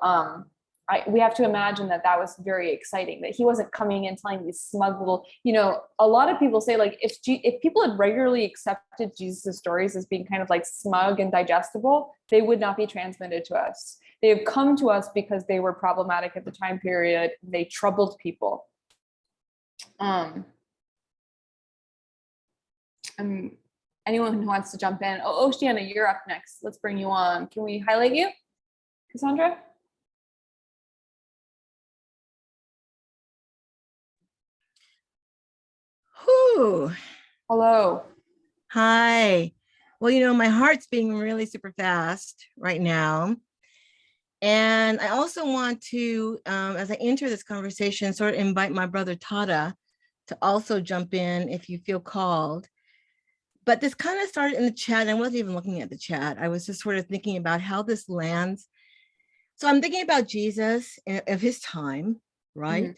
we have to imagine that was very exciting, that he wasn't coming in telling these smug little, a lot of people say like, if people had regularly accepted Jesus' stories as being kind of like smug and digestible, they would not be transmitted to us. They have come to us because they were problematic at the time period. They troubled people. Anyone who wants to jump in. Oh, Oceana, you're up next. Let's bring you on. Can we highlight you, Cassandra? Whew. Hello. Hi. Well, my heart's beating really super fast right now. And I also want to, as I enter this conversation, sort of invite my brother Tata to also jump in if you feel called. But this kind of started in the chat. I wasn't even looking at the chat. I was just sort of thinking about how this lands. So I'm thinking about Jesus of his time, right? Mm-hmm.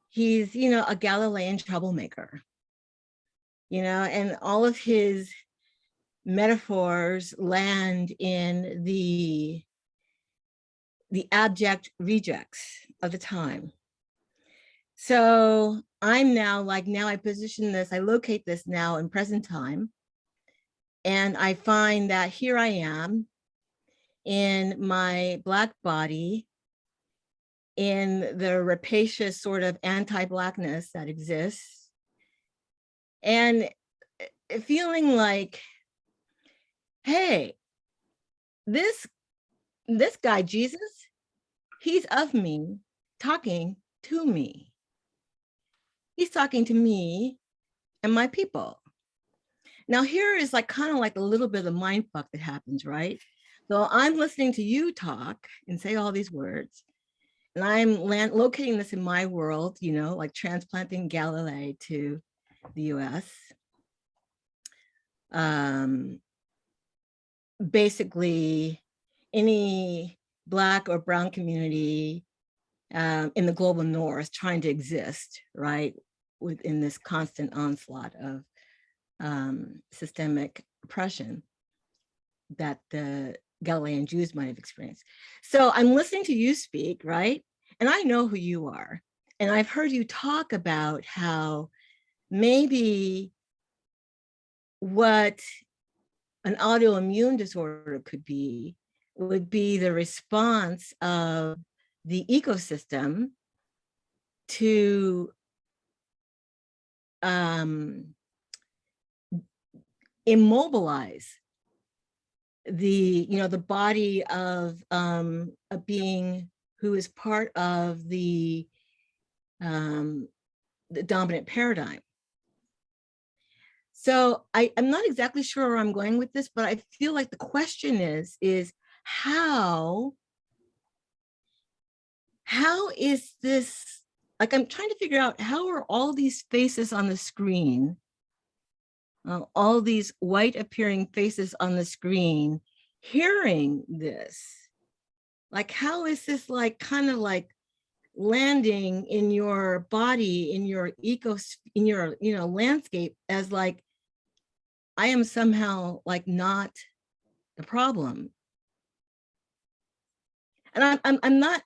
He's, a Galilean troublemaker, and all of his metaphors land in the abject rejects of the time. So I'm now I position this, I locate this now in present time. And I find that here I am in my Black body, in the rapacious sort of anti-Blackness that exists, and feeling like, hey, this guy, Jesus, he's of me, talking to me. He's talking to me and my people. Now here is kind of like a little bit of mind fuck that happens, right? So I'm listening to you talk and say all these words, and I'm locating this in my world, like transplanting Galilee to the US. Basically, any Black or Brown community in the global North trying to exist, right, within this constant onslaught of systemic oppression that the Galilean Jews might have experienced. So I'm listening to you speak, right? And I know who you are. And I've heard you talk about how maybe what an autoimmune disorder would be the response of the ecosystem to immobilize the body of a being who is part of the dominant paradigm. So I'm not exactly sure where I'm going with this, but I feel like the question is how is this, like, I'm trying to figure out how are all these faces on the screen, all these white appearing faces on the screen hearing this? Like, how is this like kind of like landing in your body, in your in your, you know, landscape, as like, I am somehow like not the problem. And I'm not,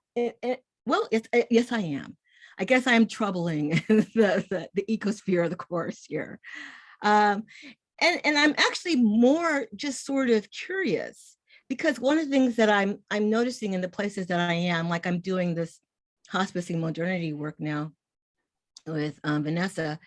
well, yes, I am. I guess I am troubling the ecosphere of the course here. And I'm actually more just sort of curious, because one of the things that I'm noticing in the places that I am, like I'm doing this hospicing modernity work now with Vanessa,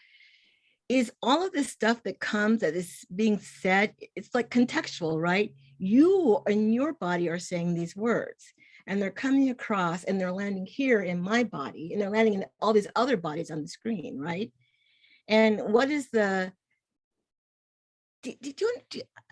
is all of this stuff that comes, that is being said, it's like contextual, right? You and your body are saying these words, and they're coming across and they're landing here in my body, and they're landing in all these other bodies on the screen, right? And what is the,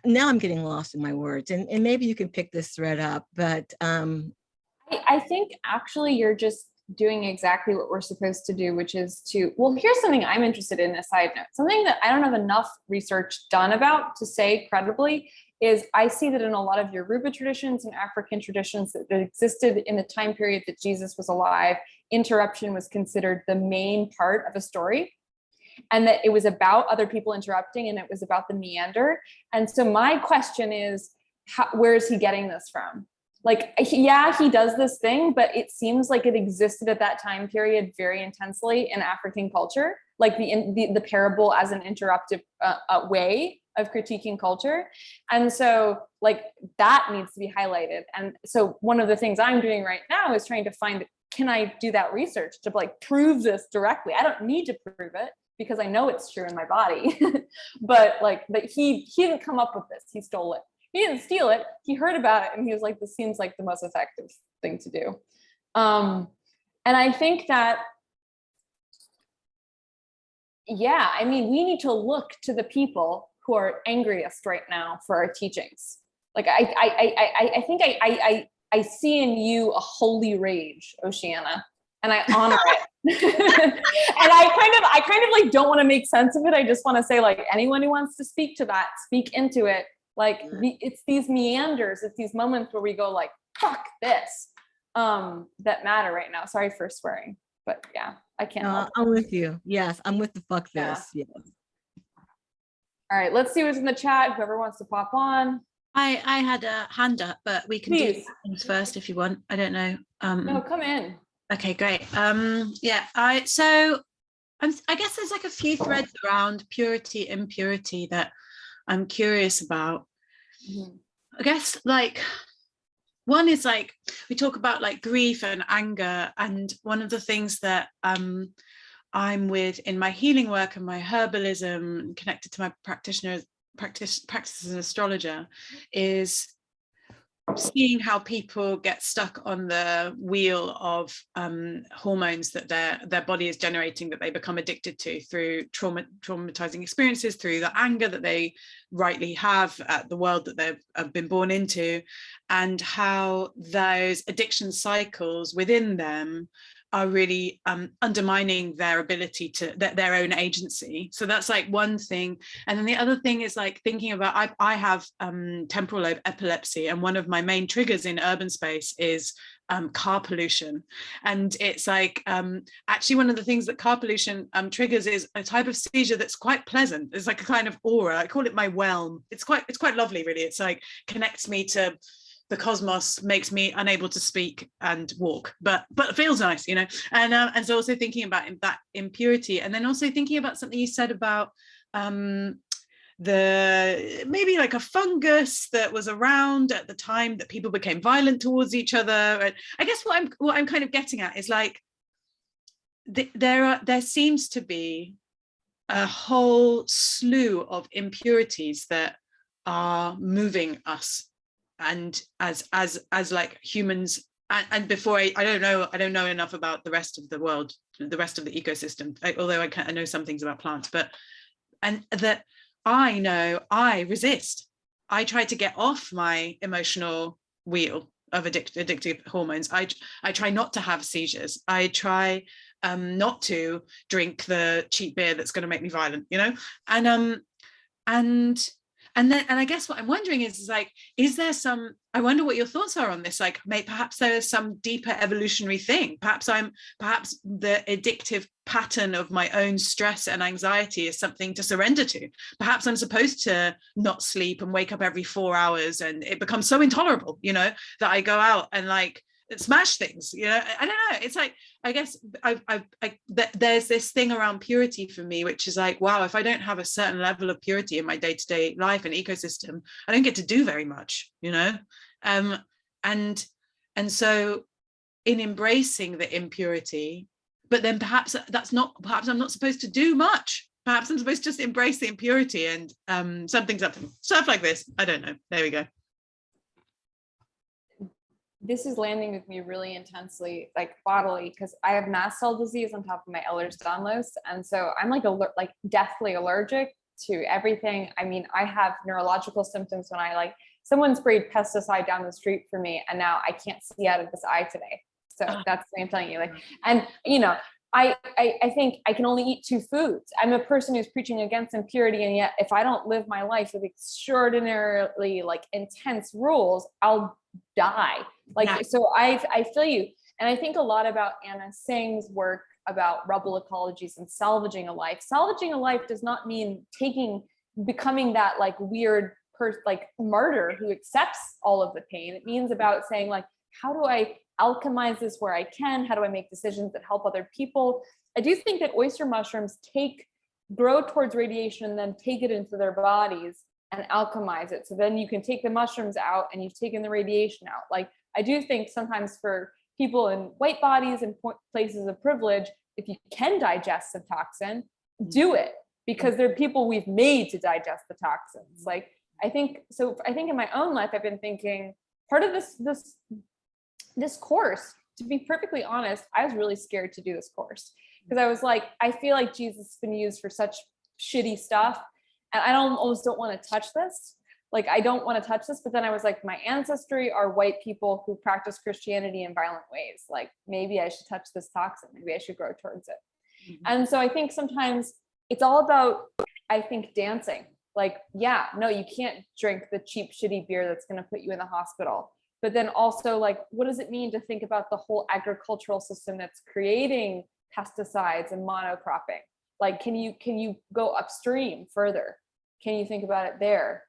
now I'm getting lost in my words, and maybe you can pick this thread up, but I think actually you're just doing exactly what we're supposed to do, which is to, well, here's something I'm interested in, a side note, something that I don't have enough research done about to say credibly, is I see that in a lot of Yoruba traditions and African traditions that existed in the time period that Jesus was alive, interruption was considered the main part of a story, and that it was about other people interrupting, and it was about the meander. And so my question is, where is he getting this from? Like, yeah, he does this thing, but it seems like it existed at that time period very intensely in African culture, like the parable as an interruptive way of critiquing culture. And so like that needs to be highlighted. And so one of the things I'm doing right now is trying to find, can I do that research to like prove this directly? I don't need to prove it because I know it's true in my body, but like that he didn't come up with this, he stole it. He didn't steal it. He heard about it and he was like, this seems like the most effective thing to do. And I think that, yeah, I mean, we need to look to the people who are angriest right now for our teachings. Like, I think I see in you a holy rage, Oceana, and I honor it. And I kind of like don't want to make sense of it. I just want to say, like, anyone who wants to speak to that, speak into it. Like it's these meanders, it's these moments where we go like, fuck this, that matter right now. Sorry for swearing, but yeah, I can't help it. I'm with you. Yes, I'm with the fuck this. Yeah. Yes. All right, let's see what's in the chat. Whoever wants to pop on. I had a hand up, but we can do things first if you want. I don't know. No, come in. Okay, great. Yeah, I guess there's like a few threads around purity, impurity that I'm curious about. Mm-hmm. I guess like one is like we talk about like grief and anger, and one of the things that I'm with in my healing work and my herbalism connected to my practice as an astrologer is seeing how people get stuck on the wheel of hormones that their body is generating, that they become addicted to through traumatizing experiences, through the anger that they rightly have at the world that they've been born into, and how those addiction cycles within them are really undermining their ability to their own agency. So that's like one thing. And then the other thing is like thinking about, I have temporal lobe epilepsy, and one of my main triggers in urban space is car pollution. And it's like actually one of the things that car pollution triggers is a type of seizure that's quite pleasant. It's like a kind of aura. I call it my whelm. It's quite lovely, really. It's like connects me to the cosmos, makes me unable to speak and walk, but it feels nice, you know. And so also thinking about that impurity, and then also thinking about something you said about the maybe like a fungus that was around at the time that people became violent towards each other. And I guess what I'm kind of getting at is like there seems to be a whole slew of impurities that are moving us, and as like humans and before I don't know enough about the rest of the world, the rest of the ecosystem, although I know some things about plants, and that I know I resist. I try to get off my emotional wheel of addictive hormones. I try not to have seizures. I try not to drink the cheap beer that's going to make me violent, and I guess what I'm wondering is like, is there some, I wonder what your thoughts are on this, like perhaps there is some deeper evolutionary thing. Perhaps the addictive pattern of my own stress and anxiety is something to surrender to. Perhaps I'm supposed to not sleep and wake up every 4 hours, and it becomes so intolerable, that I go out and like smash things, I don't know. It's like, I guess there's this thing around purity for me, which is like, wow, if I don't have a certain level of purity in my day-to-day life and ecosystem, I don't get to do very much, and so in embracing the impurity, but then perhaps I'm not supposed to do much. Perhaps I'm supposed to just embrace the impurity and something stuff like this. I don't know. There we go. This is landing with me really intensely, like bodily, because I have mast cell disease on top of my Ehlers-Danlos, and so I'm like deathly allergic to everything. I mean, I have neurological symptoms when someone sprayed pesticide down the street for me, and now I can't see out of this eye today. So that's what I'm telling you. And I think I can only eat 2 foods. I'm a person who's preaching against impurity, and yet if I don't live my life with extraordinarily intense rules, I'll die. So I feel you. And I think a lot about Anna Singh's work about rubble ecologies and salvaging a life. Salvaging a life does not mean becoming that weird martyr who accepts all of the pain. It means about saying how do I alchemize this where I can? How do I make decisions that help other people? I do think that oyster mushrooms grow towards radiation and then take it into their bodies and alchemize it. So then you can take the mushrooms out and you've taken the radiation out. I do think sometimes for people in white bodies and places of privilege, if you can digest some toxin, do it, because there are people we've made to digest the toxins. I think in my own life, I've been thinking part of this course, to be perfectly honest, I was really scared to do this course because I was I feel like Jesus has been used for such shitty stuff, and I almost don't want to touch this. I don't want to touch this, but then I was my ancestry are white people who practice Christianity in violent ways. Maybe I should touch this toxin. Maybe I should grow towards it. Mm-hmm. And so I think sometimes it's all about, dancing. No, you can't drink the cheap, shitty beer that's going to put you in the hospital. But then also, what does it mean to think about the whole agricultural system that's creating pesticides and monocropping? Can you go upstream further? Can you think about it there?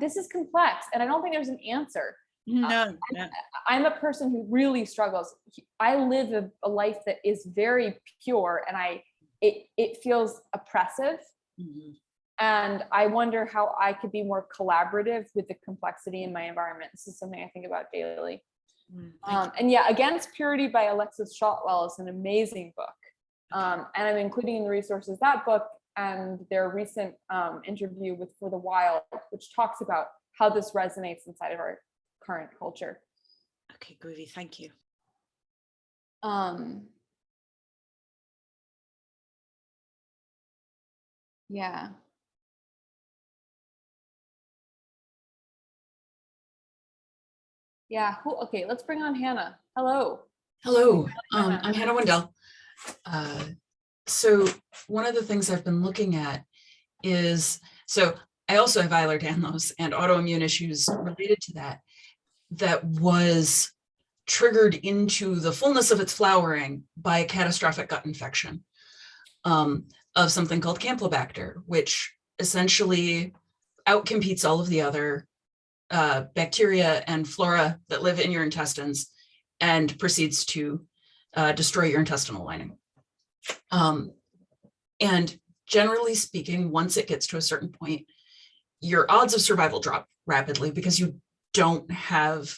This is complex, and I don't think there's an answer. No. I'm a person who really struggles. I live a life that is very pure, and it feels oppressive. Mm-hmm. And I wonder how I could be more collaborative with the complexity in my environment. This is something I think about daily. Against Purity by Alexis Shotwell is an amazing book. And I'm including in the resources that book and their recent interview with For the Wild, which talks about how this resonates inside of our current culture. Okay, groovy, thank you. Yeah. Yeah. Okay, let's bring on Hannah. Hello. Hello. I'm Hannah Wendell. So one of the things I've been looking at is, so I also have Ehlers-Danlos and autoimmune issues related to that was triggered into the fullness of its flowering by a catastrophic gut infection of something called Campylobacter, which essentially outcompetes all of the other bacteria and flora that live in your intestines and proceeds to destroy your intestinal lining. And generally speaking, once it gets to a certain point, your odds of survival drop rapidly because you don't have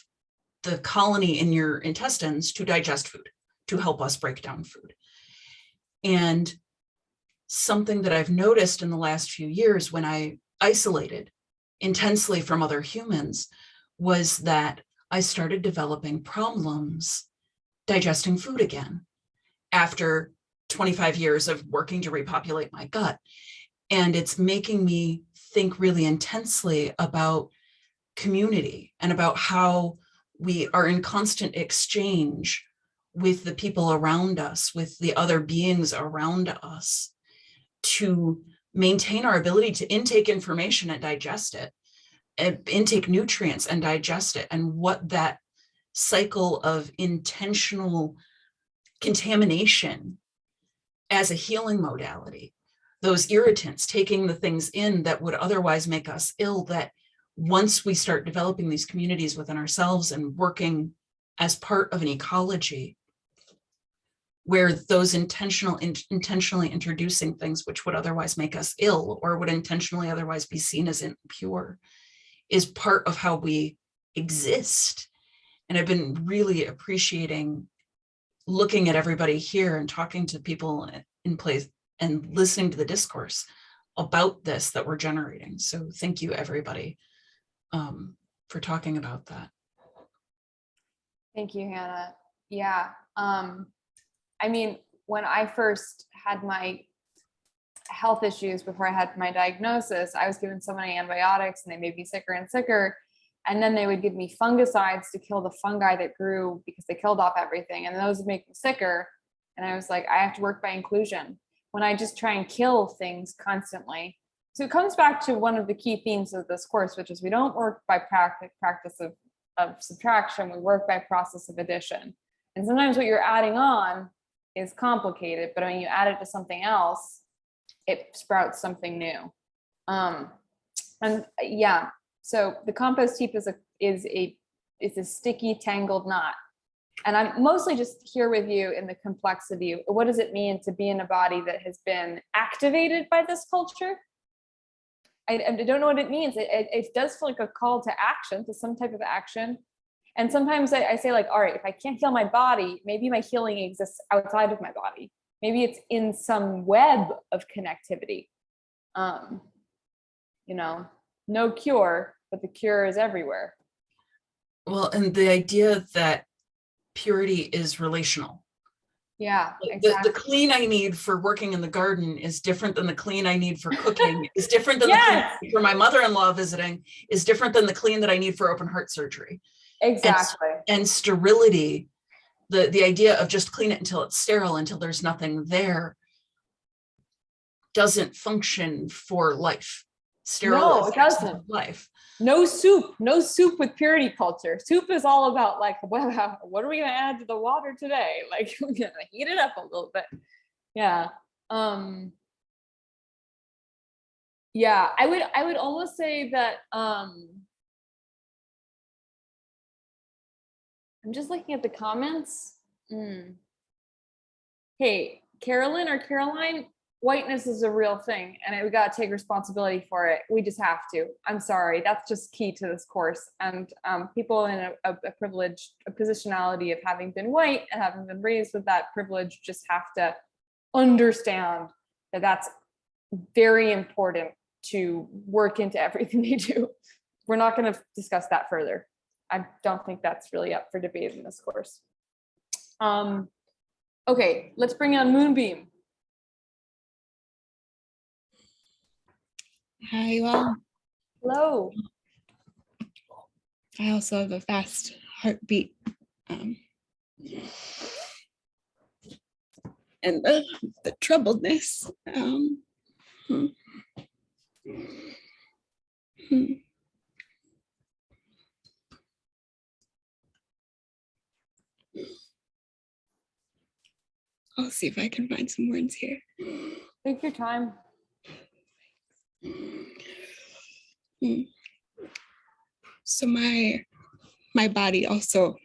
the colony in your intestines to digest food, to help us break down food. And something that I've noticed in the last few years when I isolated intensely from other humans was that I started developing problems digesting food again after 25 years of working to repopulate my gut. And it's making me think really intensely about community and about how we are in constant exchange with the people around us, with the other beings around us, to maintain our ability to intake information and digest it, and intake nutrients and digest it, and what that cycle of intentional contamination as a healing modality, those irritants, taking the things in that would otherwise make us ill, that once we start developing these communities within ourselves and working as part of an ecology, where those intentionally introducing things which would otherwise make us ill or would intentionally otherwise be seen as impure is part of how we exist. And I've been really appreciating looking at everybody here and talking to people in place and listening to the discourse about this that we're generating. So thank you, everybody, for talking about that. Thank you, Hannah. Yeah. I mean, when I first had my health issues before I had my diagnosis, I was given so many antibiotics and they made me sicker and sicker. And then they would give me fungicides to kill the fungi that grew because they killed off everything. And those would make me sicker. And I was like, I have to work by inclusion when I just try and kill things constantly. So it comes back to one of the key themes of this course, which is we don't work by practice of subtraction, we work by process of addition. And sometimes what you're adding on is complicated, but when you add it to something else, it sprouts something new. And yeah, so the compost heap is a sticky, tangled knot. And I'm mostly just here with you in the complexity. What does it mean to be in a body that has been activated by this culture? I don't know what it means. It does feel like a call to action, to some type of action. And sometimes I say like, all right, if I can't heal my body, maybe my healing exists outside of my body. Maybe it's in some web of connectivity. You know, no cure, but the cure is everywhere. Well, and the idea that purity is relational. Yeah, exactly. The clean I need for working in the garden is different than the clean I need for cooking, is different than the clean I need for my mother-in-law visiting, is different than the clean that I need for open heart surgery. Exactly. And sterility, the idea of just clean it until it's sterile, until there's nothing there, doesn't function for life. Sterile No, it doesn't. Life. No soup with purity culture. Soup is all about like, well, what are we gonna add to the water today? Like, we're gonna heat it up a little bit. Yeah. Yeah, I would almost say that I'm just looking at the comments. Hey, Carolyn or Caroline, whiteness is a real thing and we got to take responsibility for it. We just have to. I'm sorry. That's just key to this course. And people in a positionality of having been white and having been raised with that privilege just have to understand that that's very important to work into everything they do. We're not going to discuss that further. I don't think that's really up for debate in this course. Okay, let's bring on Moonbeam. Hi, you all. Hello. I also have a fast heartbeat. And the troubledness. I'll see if I can find some words here. Take your time. So my body also,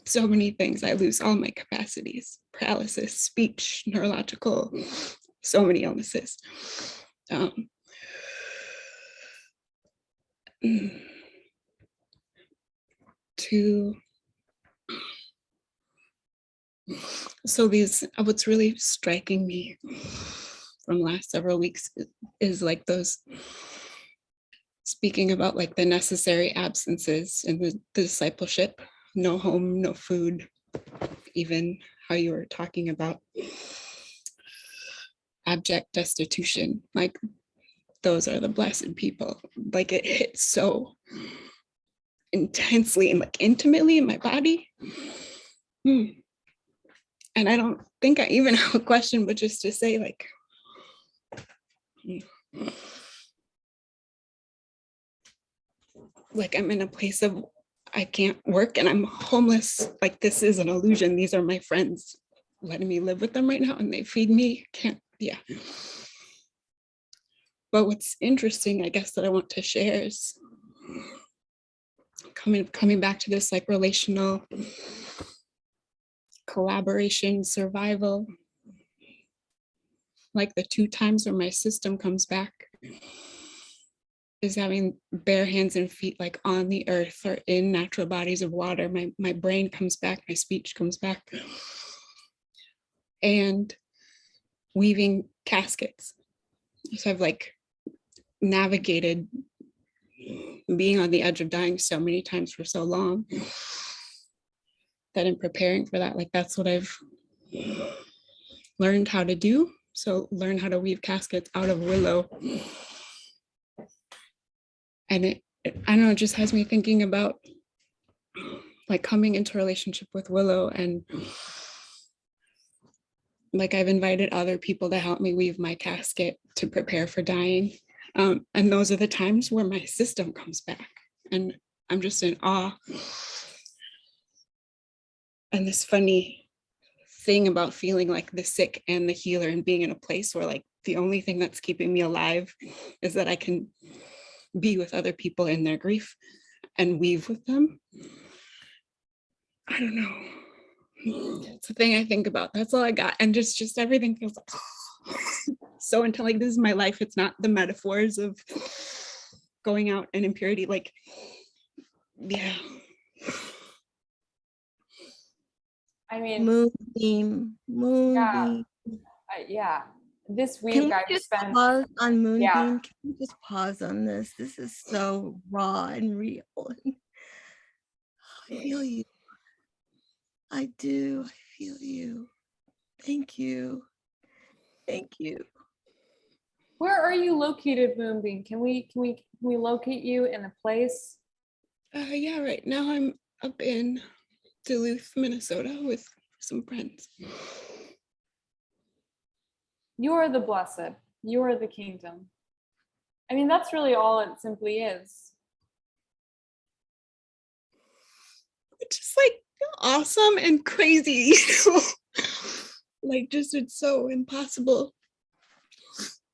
so many things. I lose all my capacities, paralysis, speech, neurological, so many illnesses. So what's really striking me from last several weeks is like those speaking about like the necessary absences in the discipleship, no home, no food, even how you were talking about abject destitution, like those are the blessed people. Like it hits so intensely and like intimately in my body. And I don't think I even have a question, but just to say like, I'm in a place of I can't work and I'm homeless. Like this is an illusion. These are my friends letting me live with them right now and they feed me. But what's interesting, I guess, that I want to share is coming back to this like relational collaboration, survival, like the 2 times where my system comes back is having bare hands and feet like on the earth or in natural bodies of water. My brain comes back, my speech comes back. And weaving caskets. So I've like navigated being on the edge of dying so many times for so long that in preparing for that, like that's what I've learned how to do. So learn how to weave caskets out of willow. And I don't know, it just has me thinking about like coming into a relationship with willow, and like I've invited other people to help me weave my casket to prepare for dying. And those are the times where my system comes back and I'm just in awe. And this funny thing about feeling like the sick and the healer and being in a place where like the only thing that's keeping me alive is that I can be with other people in their grief and weave with them. I don't know. It's the thing I think about. That's all I got. And just everything feels like so until like this is my life. It's not the metaphors of going out and impurity. Like, yeah. I mean, Moonbeam. yeah. This week Can we I've just spent. pause on Moonbeam? Yeah. Can we just pause on this? This is so raw and real. I feel you. I do. I feel you. Thank you. Thank you. Where are you located, Moonbeam? Can we locate you in a place? Yeah, right now I'm up in Duluth, Minnesota with some friends. You are the blessed. You are the kingdom. I mean, that's really all it simply is. It's just like awesome and crazy. Like just it's so impossible.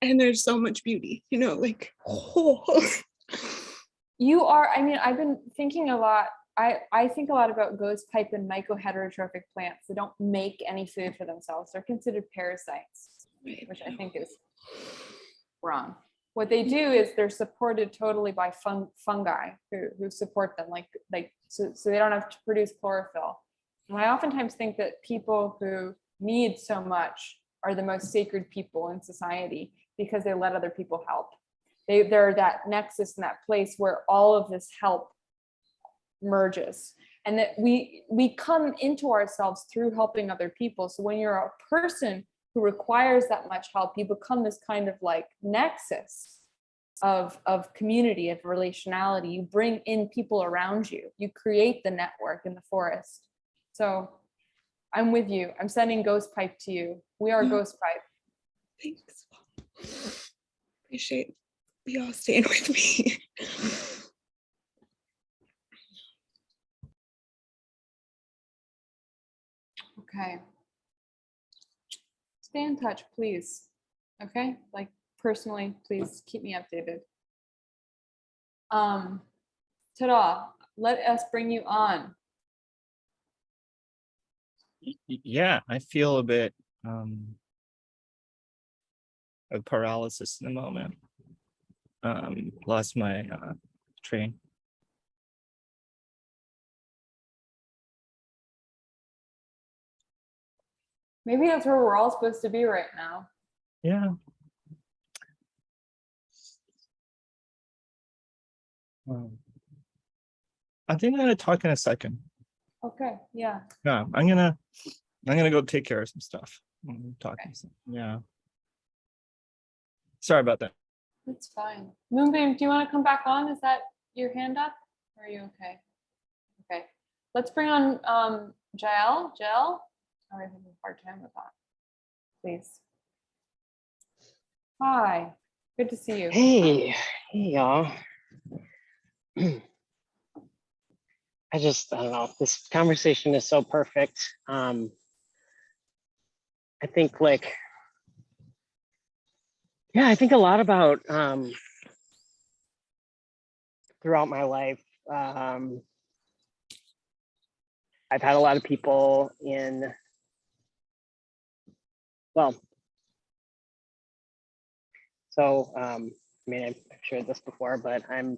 And there's so much beauty, like You are, I mean, I've been thinking a lot. I think a lot about ghost pipe and mycoheterotrophic plants that don't make any food for themselves. They're considered parasites, which I think is wrong. What they do is they're supported totally by fungi who support them, so they don't have to produce chlorophyll. And I oftentimes think that people who need so much are the most sacred people in society because they let other people help. They're that nexus in that place where all of this help merges, and that we come into ourselves through helping other people. So when you're a person who requires that much help, you become this kind of like nexus of community, of relationality. You bring in people around you. You create the network in the forest. So I'm with you. I'm sending ghost pipe to you. We are ghost pipe. Thanks. Appreciate y'all staying with me. Okay. Stay in touch, please. Okay? Like personally, please keep me updated. Ta-da. Let us bring you on. Yeah, I feel a bit of paralysis in the moment. Lost my train. Maybe that's where we're all supposed to be right now. Yeah. I think I'm gonna talk in a second. Okay, yeah. Yeah, I'm gonna go take care of some stuff. Talking. Yeah. Sorry about that. That's fine. Moonbeam, do you want to come back on? Is that your hand up? Or are you okay? Okay. Let's bring on Jael. Jael? I'm having a hard time with that. Please. Hi. Good to see you. Hey y'all. I don't know, this conversation is so perfect. I think I think a lot about throughout my life. I've had a lot of people I mean, I've shared this before, but I'm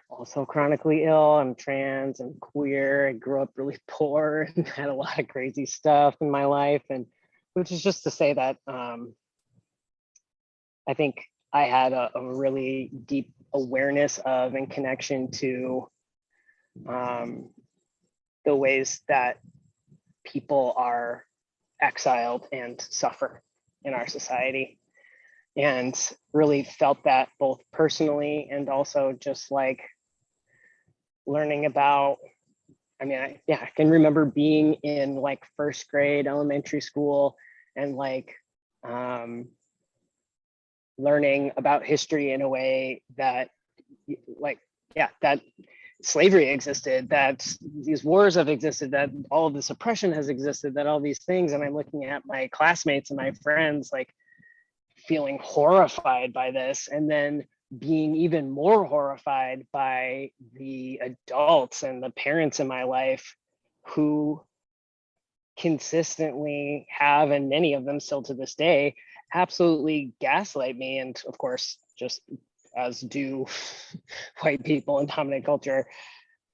also chronically ill. I'm trans, I'm queer. I grew up really poor and had a lot of crazy stuff in my life. And which is just to say that I think I had a really deep awareness of and connection to the ways that people are exiled and suffer in our society. And really felt that both personally and also just like learning about, I can remember being in like first grade elementary school and learning about history in a way that that slavery existed, that these wars have existed, that all of this oppression has existed, that all these things. And I'm looking at my classmates and my friends like feeling horrified by this, and then being even more horrified by the adults and the parents in my life who consistently have, and many of them still to this day, absolutely gaslight me. And of course, just as do white people in dominant culture,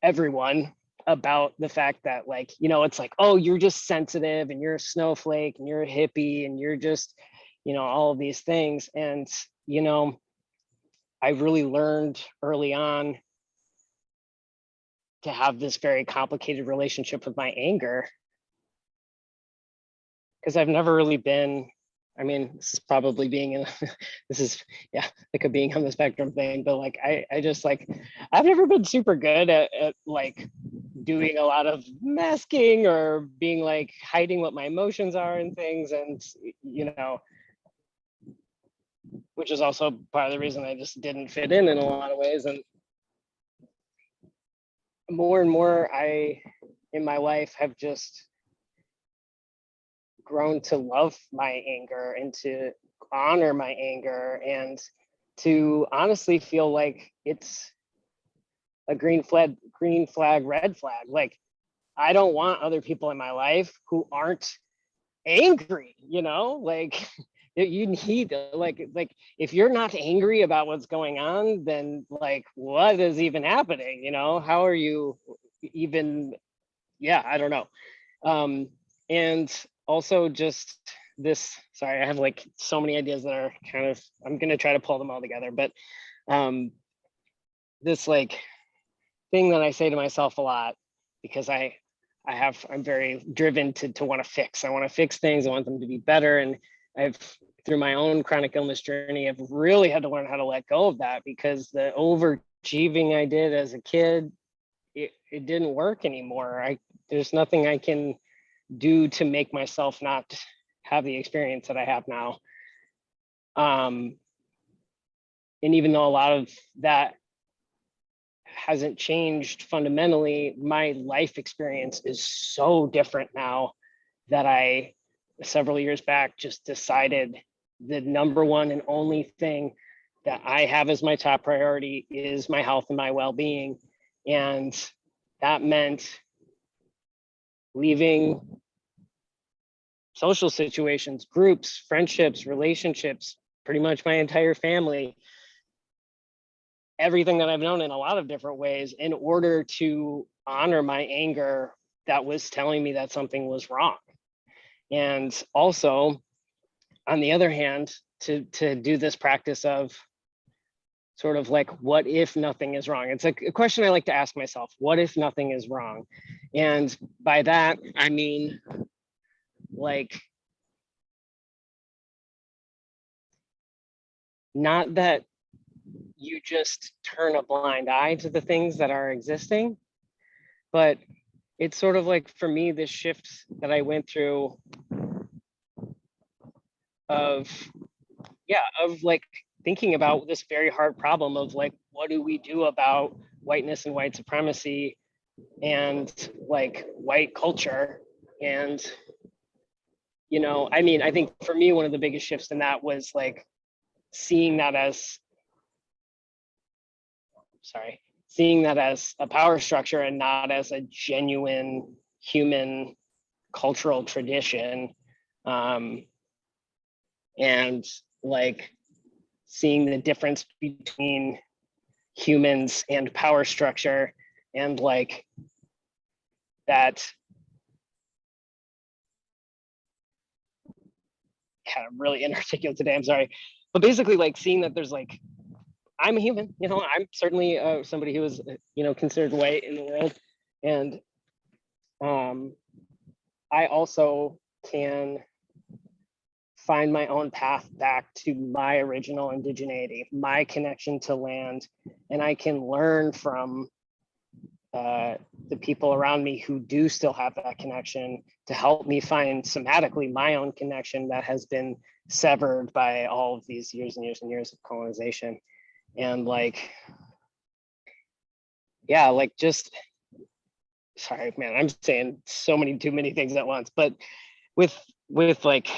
everyone, about the fact that it's like, oh, you're just sensitive and you're a snowflake and you're a hippie and you're just, all of these things. And, I really learned early on to have this very complicated relationship with my anger, because I've never really been, this is probably being in, this is, like a being on the spectrum thing, but I've never been super good at doing a lot of masking or being hiding what my emotions are and things. And, which is also part of the reason I just didn't fit in a lot of ways. And more and more in my life have just grown to love my anger and to honor my anger and to honestly feel like it's a green flag, red flag. I don't want other people in my life who aren't angry, you need if you're not angry about what's going on, then what is even happening? How are you even, I don't know. And also just this, sorry, I have so many ideas that are kind of, I'm going to try to pull them all together, but this thing that I say to myself a lot, because I'm very driven to want to fix. I want to fix things. I want them to be better. And I've, through my own chronic illness journey, I've really had to learn how to let go of that, because the overachieving I did as a kid, it didn't work anymore. There's nothing I can do to make myself not have the experience that I have now. And even though a lot of that hasn't changed fundamentally, my life experience is so different now that I, several years back, just decided the number one and only thing that I have as my top priority is my health and my well-being. And that meant leaving social situations, groups, friendships, relationships, pretty much my entire family, everything that I've known in a lot of different ways, in order to honor my anger that was telling me that something was wrong. And also, on the other hand, to do this practice of sort of like, what if nothing is wrong? It's like a question I like to ask myself, what if nothing is wrong? And by that, I mean, like, not that you just turn a blind eye to the things that are existing, but it's sort of like, for me, this shift that I went through of like thinking about this very hard problem of like, what do we do about whiteness and white supremacy and like white culture? And, you know, I mean, I think for me, one of the biggest shifts in that was like seeing that as a power structure and not as a genuine human cultural tradition. And like seeing the difference between humans and power structure, and like that, kind of really inarticulate today, I'm sorry, but basically like seeing that there's like, I'm a human, you know, I'm certainly somebody who is, you know, considered white in the world. And I also can find my own path back to my original indigeneity, my connection to land, and I can learn from the people around me who do still have that connection to help me find somatically my own connection that has been severed by all of these years and years and years of colonization. And like, yeah, like just, sorry, man, I'm saying too many things at once, but with like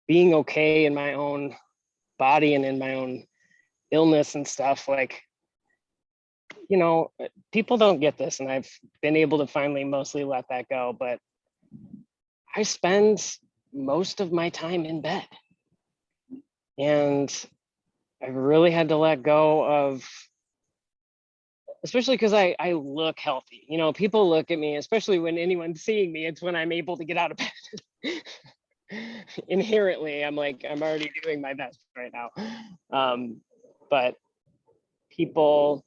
being okay in my own body and in my own illness and stuff, like, you know, people don't get this, and I've been able to finally mostly let that go, but I spend most of my time in bed, and I've really had to let go of, especially because I look healthy. You know, people look at me, especially when anyone's seeing me, it's when I'm able to get out of bed. Inherently, I'm like, I'm already doing my best right now. But people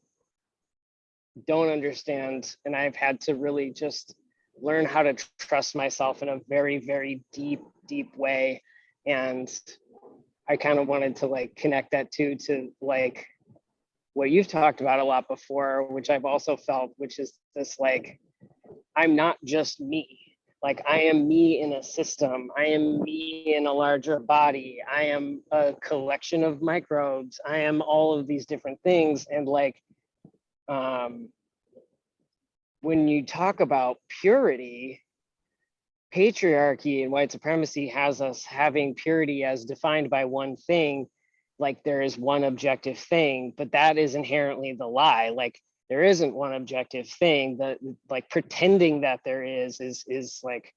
don't understand, and I've had to really just learn how to trust myself in a very, very deep way. And I kind of wanted to like connect that to like what you've talked about a lot before, which I've also felt, which is this like, I'm not just me. Like, I am me in a system. I am me in a larger body. I am a collection of microbes. I am all of these different things. And like, when you talk about purity, patriarchy and white supremacy has us having purity as defined by one thing, like there is one objective thing, but that is inherently the lie. Like, there isn't one objective thing. That like pretending that there is like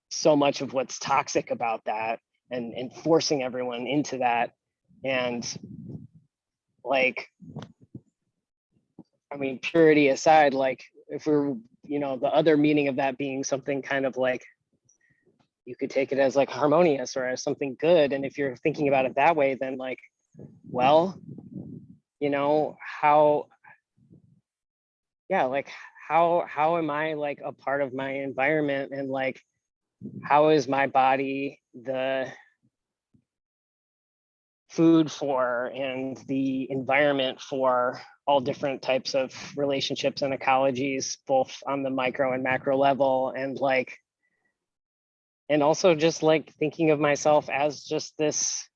so much of what's toxic about that, and forcing everyone into that. And like, I mean, purity aside, like if we're, you know, the other meaning of that being something kind of like, you could take it as like harmonious or as something good. And if you're thinking about it that way, then like, well, you know, how am I like a part of my environment, and like, how is my body the food for and the environment for all different types of relationships and ecologies, both on the micro and macro level. And like, and also just like thinking of myself as just this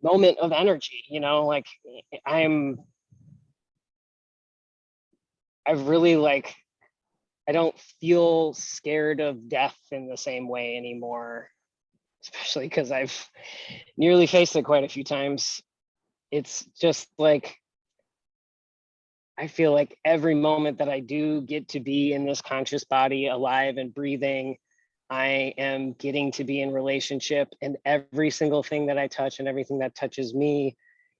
moment of energy, you know, like I've really like, I don't feel scared of death in the same way anymore, especially because I've nearly faced it quite a few times. It's just like, I feel like every moment that I do get to be in this conscious body, alive and breathing, I am getting to be in relationship, and every single thing that I touch and everything that touches me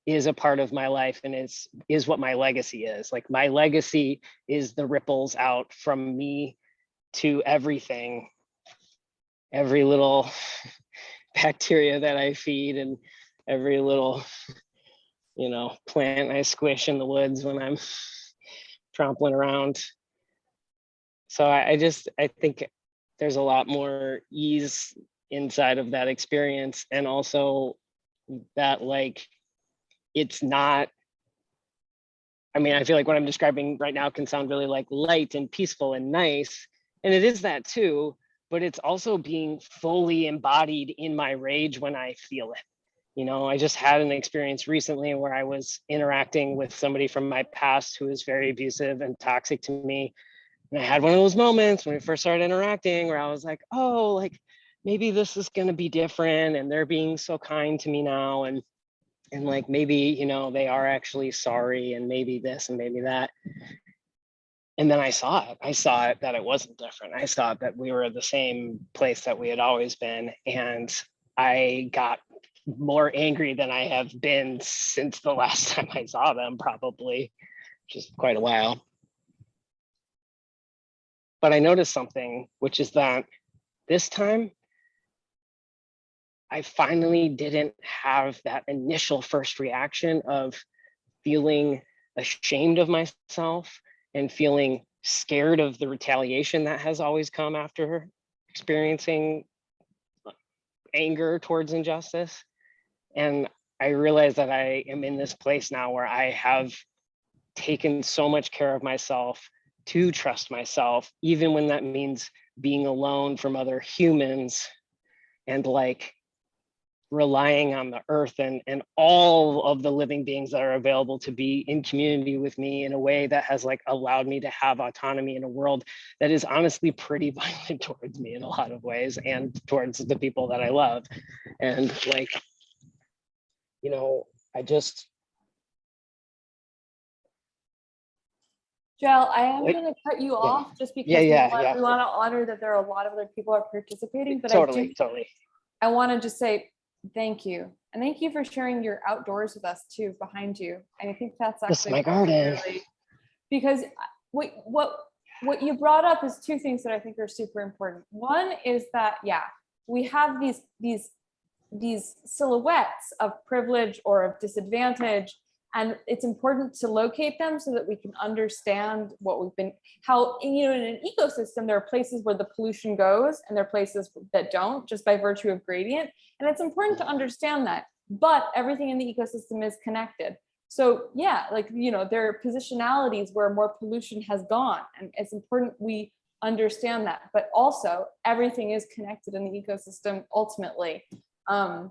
is a part of my life, and is what my legacy is. Like, my legacy is the ripples out from me to everything, every little bacteria that I feed, and every little, plant I squish in the woods when I'm trampling around. So I think there's a lot more ease inside of that experience, and also that like it's not, I feel like what I'm describing right now can sound really like light and peaceful and nice, and it is that too, but it's also being fully embodied in my rage when I feel it. I just had an experience recently where I was interacting with somebody from my past who was very abusive and toxic to me. And I had one of those moments when we first started interacting where I was like, oh, like maybe this is going to be different. And they're being so kind to me now. And like, maybe, they are actually sorry, and maybe this and maybe that. And then I saw it that it wasn't different. I saw it that we were the same place that we had always been. And I got more angry than I have been since the last time I saw them, probably, which is quite a while. But I noticed something, which is that this time, I finally didn't have that initial first reaction of feeling ashamed of myself and feeling scared of the retaliation that has always come after experiencing anger towards injustice. And I realize that I am in this place now where I have taken so much care of myself to trust myself, even when that means being alone from other humans, and like relying on the earth and all of the living beings that are available to be in community with me in a way that has like allowed me to have autonomy in a world that is honestly pretty violent towards me in a lot of ways, and towards the people that I love. And like, I just, Joel, I am going to cut you off just because we want to honor that there are a lot of other people are participating. But totally. I want to just say thank you. And thank you for sharing your outdoors with us too, behind you. And I think that's actually my garden. really, because what you brought up is two things that I think are super important. One is that, we have these silhouettes of privilege or of disadvantage, and it's important to locate them so that we can understand how in an ecosystem, there are places where the pollution goes and there are places that don't, just by virtue of gradient. And it's important to understand that, but everything in the ecosystem is connected. So there are positionalities where more pollution has gone, and it's important we understand that, but also everything is connected in the ecosystem ultimately. And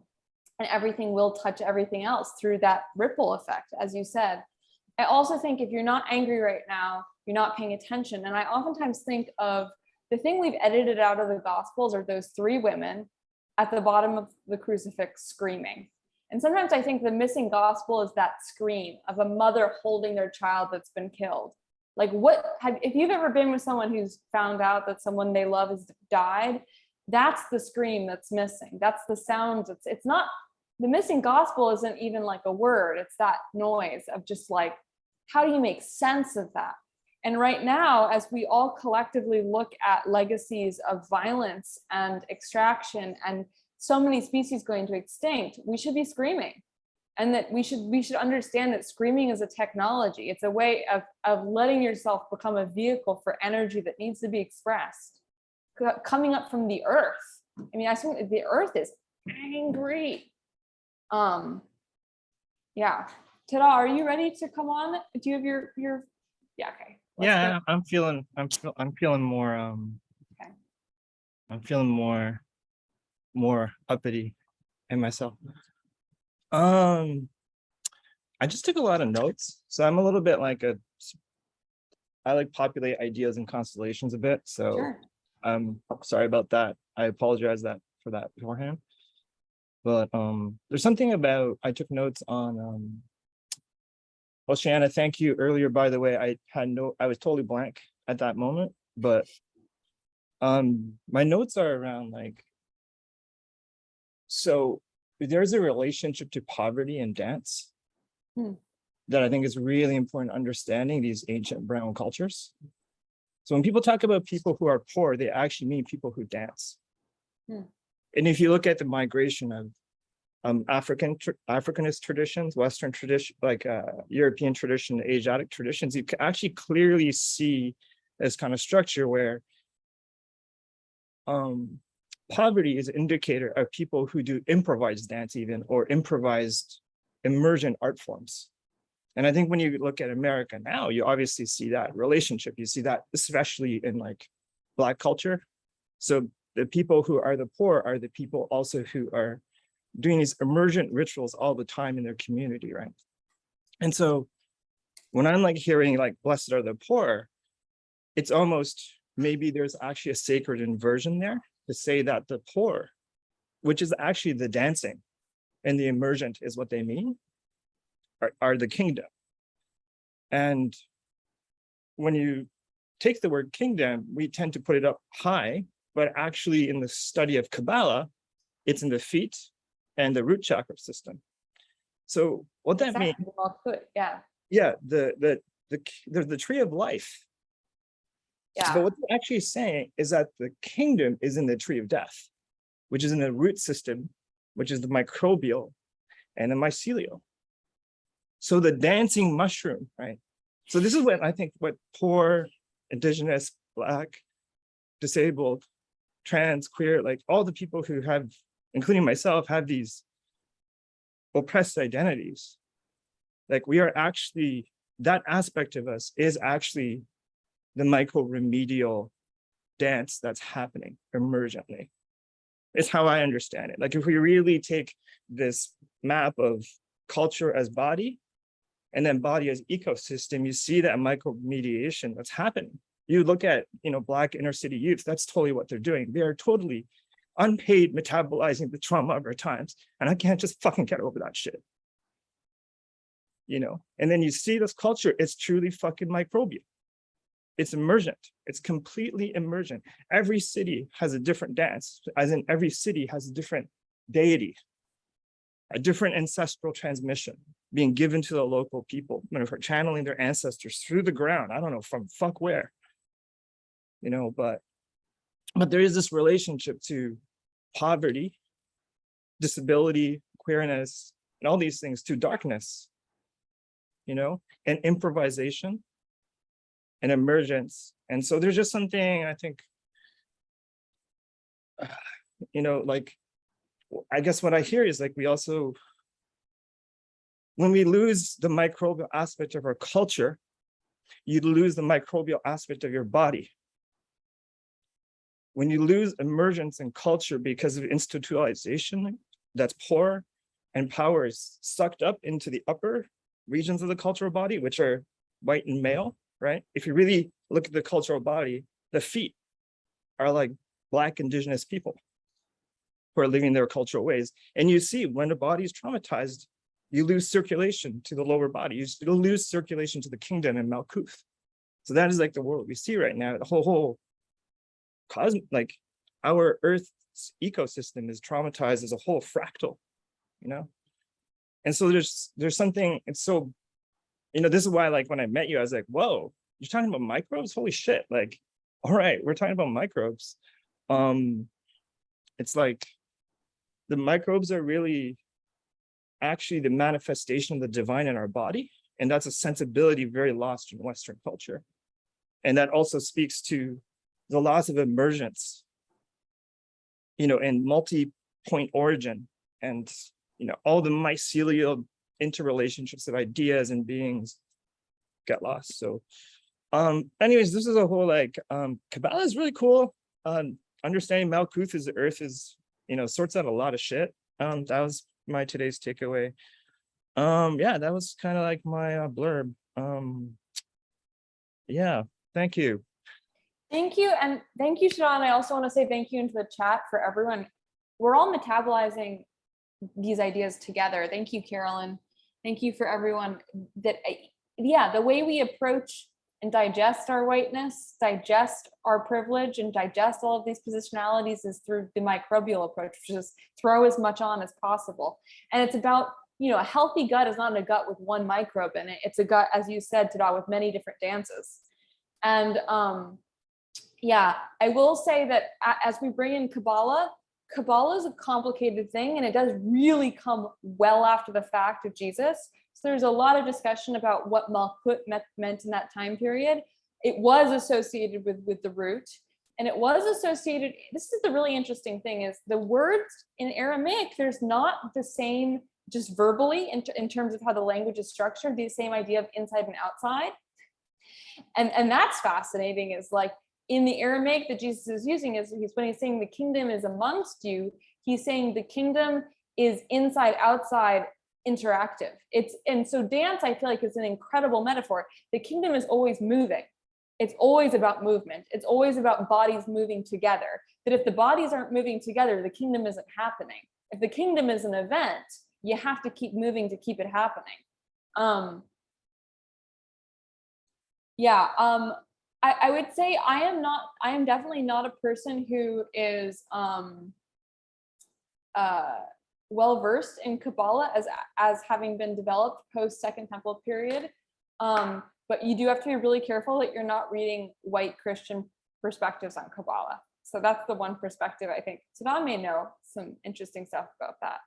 everything will touch everything else through that ripple effect, as you said. I also think if you're not angry right now, you're not paying attention. And I oftentimes think of the thing we've edited out of the Gospels are those three women at the bottom of the crucifix screaming. And sometimes I think the missing gospel is that scream of a mother holding their child that's been killed. Like if you've ever been with someone who's found out that someone they love has died, that's the scream that's missing. That's the sound. It's not, the missing gospel isn't even like a word. It's that noise of just like, how do you make sense of that? And right now, as we all collectively look at legacies of violence and extraction and so many species going to extinct, we should be screaming. And that we should understand that screaming is a technology. It's a way of letting yourself become a vehicle for energy that needs to be expressed, coming up from the earth. I think the earth is angry. Tada, are you ready to come on? Do you have your okay. I'm feeling more okay. I'm feeling more uppity in myself. I just took a lot of notes, so I'm a little bit like I like populate ideas and constellations a bit, so sure. I'm sorry about that. I apologize for that beforehand. But there's something about, I took notes on well, Shanna, thank you earlier, by the way. I was totally blank at that moment, but my notes are around like, so there's a relationship to poverty and dance that I think is really important understanding these ancient brown cultures. So when people talk about people who are poor, they actually mean people who dance. And if you look at the migration of Africanist traditions, Western tradition, like European tradition, Asiatic traditions, you can actually clearly see this kind of structure where poverty is an indicator of people who do improvised dance even, or improvised emergent art forms. And I think when you look at America now, you obviously see that relationship. You see that especially in like Black culture. So the people who are the poor are the people also who are doing these emergent rituals all the time in their community, right? And so when I'm like hearing like blessed are the poor, it's almost maybe there's actually a sacred inversion there to say that the poor, which is actually the dancing and the emergent is what they mean, are the kingdom. And when you take the word kingdom, we tend to put it up high, but actually in the study of Kabbalah, it's in the feet and the root chakra system. So what that means, well put, yeah. Yeah, the tree of life. Yeah. But what they're actually saying is that the kingdom is in the tree of death, which is in the root system, which is the microbial and the mycelial. So the dancing mushroom, right? So this is what I think what poor, indigenous, Black, disabled, trans, queer, like all the people who have, including myself, have these oppressed identities. Like we are actually, that aspect of us is actually the micro-remedial dance that's happening emergently. It's how I understand it. Like if we really take this map of culture as body, and then body as ecosystem, you see that micro-mediation that's happening. You look at, Black inner city youth, that's totally what they're doing. They are totally unpaid metabolizing the trauma of our times. And I can't just fucking get over that shit. And then you see this culture, it's truly fucking microbial. It's emergent. It's completely emergent. Every city has a different dance, as in every city has a different deity, a different ancestral transmission being given to the local people, for channeling their ancestors through the ground. I don't know from fuck where, but there is this relationship to poverty, disability, queerness, and all these things, to darkness, and improvisation and emergence. And so there's just something I think, like, I guess what I hear is like, we also, when we lose the microbial aspect of our culture, you lose the microbial aspect of your body. When you lose emergence in culture because of institutionalization that's poor, and power is sucked up into the upper regions of the cultural body, which are white and male, right? If you really look at the cultural body, the feet are like Black indigenous people who are living their cultural ways. And you see when the body is traumatized, you lose circulation to the lower body. You lose circulation to the kingdom and Malkuth. So that is like the world we see right now. The whole cosmic, like our Earth's ecosystem is traumatized as a whole fractal, And so there's something, it's so, this is why like when I met you, I was like, whoa, you're talking about microbes? Holy shit. Like, all right, we're talking about microbes. It's like the microbes are really actually the manifestation of the divine in our body. And that's a sensibility very lost in Western culture. And that also speaks to the loss of emergence, and multi-point origin, and, all the mycelial interrelationships of ideas and beings get lost. So anyways, this is a whole like, Kabbalah is really cool. Understanding Malkuth as the earth is, sorts out a lot of shit. That was my today's takeaway. Yeah, that was kind of like my blurb. Yeah, thank you. Thank you. And thank you, Sharon. I also want to say thank you into the chat for everyone. We're all metabolizing these ideas together. Thank you, Carolyn. Thank you for everyone that, yeah, the way we approach and digest our whiteness, digest our privilege, and digest all of these positionalities is through the microbial approach, which is throw as much on as possible. And it's about, a healthy gut is not a gut with one microbe in it. It's a gut, as you said, Tada, with many different dances. And yeah, I will say that as we bring in Kabbalah, Kabbalah is a complicated thing, and it does really come well after the fact of Jesus. So there's a lot of discussion about what Malkut meant in that time period. It was associated with the root, and it was associated, this is the really interesting thing, is the words in Aramaic, there's not the same, just verbally, in terms of how the language is structured, the same idea of inside and outside. And that's fascinating, is like, in the Aramaic that Jesus is using, is when he's saying the kingdom is amongst you, he's saying the kingdom is inside, outside, interactive. And so dance, I feel like, is an incredible metaphor. The kingdom is always moving. It's always about movement. It's always about bodies moving together. That if the bodies aren't moving together, the kingdom isn't happening. If the kingdom is an event, you have to keep moving to keep it happening. I would say I am definitely not a person who is well versed in Kabbalah as having been developed post Second Temple period. But you do have to be really careful that you're not reading white Christian perspectives on Kabbalah. So that's the one perspective I think Tada may know some interesting stuff about that.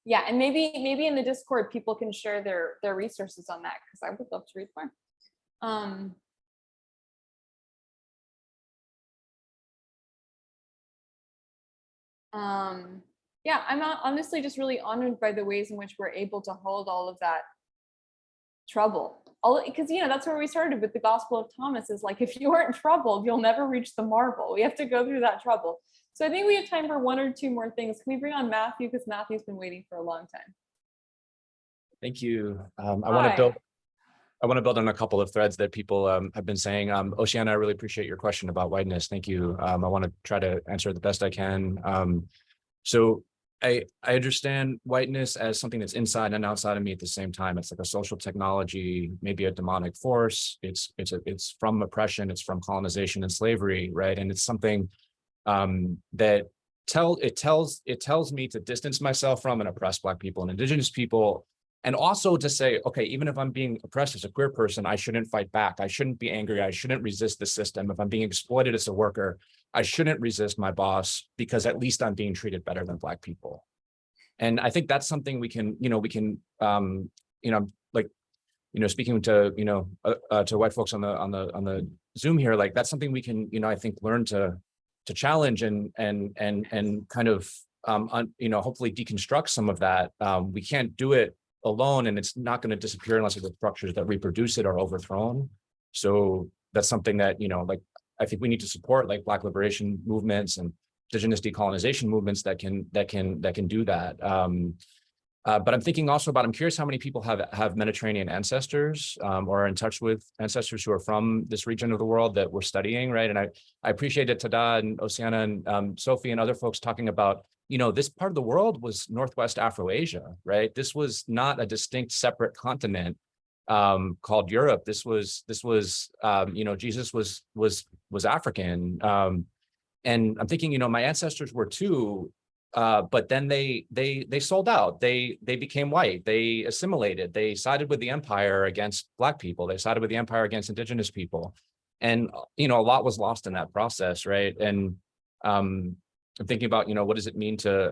Yeah, and maybe in the Discord people can share their resources on that, because I would love to read more. Yeah, I'm honestly just really honored by the ways in which we're able to hold all of that trouble. Because, you know, that's where we started with the Gospel of Thomas, is like, if you aren't troubled, you'll never reach the marvel. We have to go through that trouble. So I think we have time for one or two more things. Can we bring on Matthew? Because Matthew's been waiting for a long time. Thank you. I want to build on a couple of threads that people have been saying. Oceana, I really appreciate your question about whiteness. Thank you. I want to try to answer it the best I can. So I understand whiteness as something that's inside and outside of me at the same time. It's like a social technology, maybe a demonic force. It's from oppression. It's from colonization and slavery, right? And it's something that tells me to distance myself from and oppress Black people and Indigenous people. And also to say, okay, even if I'm being oppressed as a queer person, I shouldn't fight back. I shouldn't be angry. I shouldn't resist the system. If I'm being exploited as a worker, I shouldn't resist my boss, because at least I'm being treated better than Black people. And I think that's something we can, speaking to, to white folks on the Zoom here, like that's something we can, I think learn to challenge and kind of, hopefully deconstruct some of that. We can't do it alone, and it's not going to disappear unless the structures that reproduce it are overthrown. So that's something that, I think we need to support, like Black liberation movements and Indigenous decolonization movements that can do that. But I'm thinking also about, I'm curious how many people have Mediterranean ancestors or are in touch with ancestors who are from this region of the world that we're studying, right? And I appreciated Tada and Oceana and Sophie and other folks talking about, this part of the world was Northwest Afro-Asia, right? This was not a distinct separate continent called Europe. This was Jesus was African. And I'm thinking, my ancestors were too, but then they sold out. They became white. They assimilated. They sided with the empire against Black people. They sided with the empire against Indigenous people. And, a lot was lost in that process, right? And I'm thinking about, what does it mean to,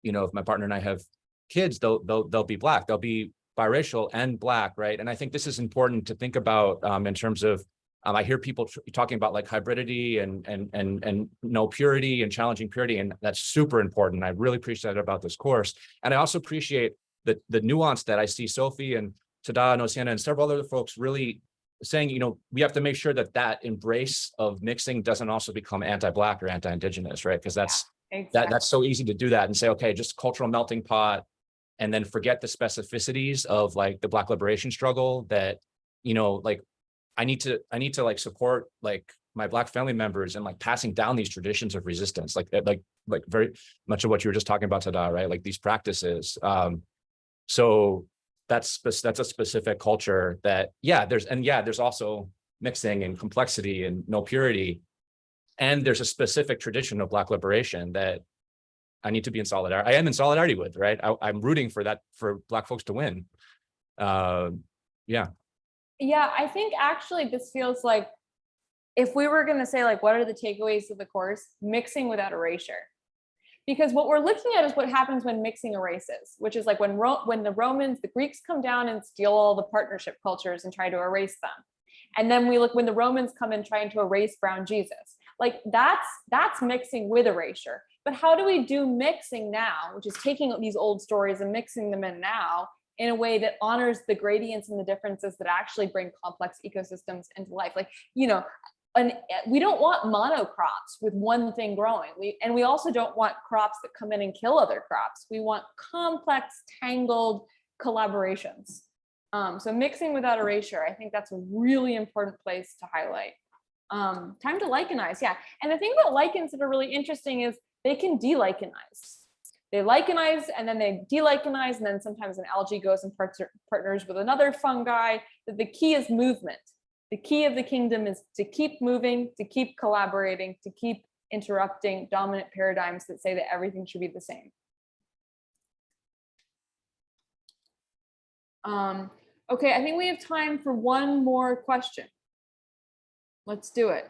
if my partner and I have kids, they'll be Black, they'll be biracial and Black, right? And I think this is important to think about in terms of, I hear people talking about like hybridity and no purity and challenging purity, and that's super important. I really appreciate that about this course. And I also appreciate the nuance that I see Sophie and Tada and Oceana and several other folks really saying, we have to make sure that embrace of mixing doesn't also become anti-Black or anti-Indigenous, right? Because that's so easy to do that and say, okay, just cultural melting pot, and then forget the specificities of like the Black liberation struggle that, like I need to like support like my Black family members and like passing down these traditions of resistance, like very much of what you were just talking about, Tada, right? Like these practices. So that's a specific culture that, there's also mixing and complexity and no purity. And there's a specific tradition of Black liberation that I need to be in solidarity. I am in solidarity with, right? I'm rooting for that, for Black folks to win. Yeah, I think actually this feels like if we were going to say like, what are the takeaways of the course? Mixing without erasure. Because what we're looking at is what happens when mixing erases, which is like when the Romans, the Greeks come down and steal all the partnership cultures and try to erase them. And then we look when the Romans come in trying to erase brown Jesus. Like that's mixing with erasure. But how do we do mixing now, which is taking these old stories and mixing them in now in a way that honors the gradients and the differences that actually bring complex ecosystems into life? Like, you know, and we don't want monocrops with one thing growing. We also don't want crops that come in and kill other crops. We want complex, tangled collaborations. So mixing without erasure, I think that's a really important place to highlight. Time to lichenize, yeah. And the thing about lichens that are really interesting is they can de-lichenize. They lichenize and then they de-lichenize, and then sometimes an algae goes and partners with another fungi. But the key is movement. The key of the kingdom is to keep moving, to keep collaborating, to keep interrupting dominant paradigms that say that everything should be the same. Okay, I think we have time for one more question. Let's do it.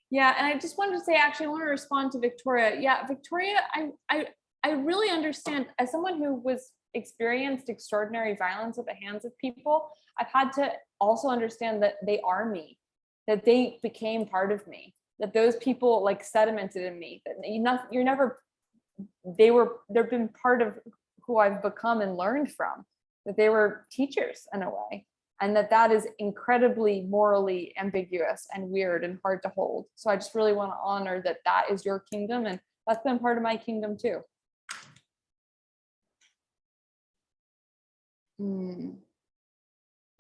Yeah, and I just wanted to say, actually, I want to respond to Victoria. Yeah, Victoria, I really understand, as someone who was experienced extraordinary violence at the hands of people, I've had to also understand that they are me, that they became part of me, that those people like sedimented in me, that you're never, they've been part of who I've become and learned from, that they were teachers in a way, and that is incredibly morally ambiguous and weird and hard to hold. So I just really want to honor that is your kingdom, and that's been part of my kingdom too.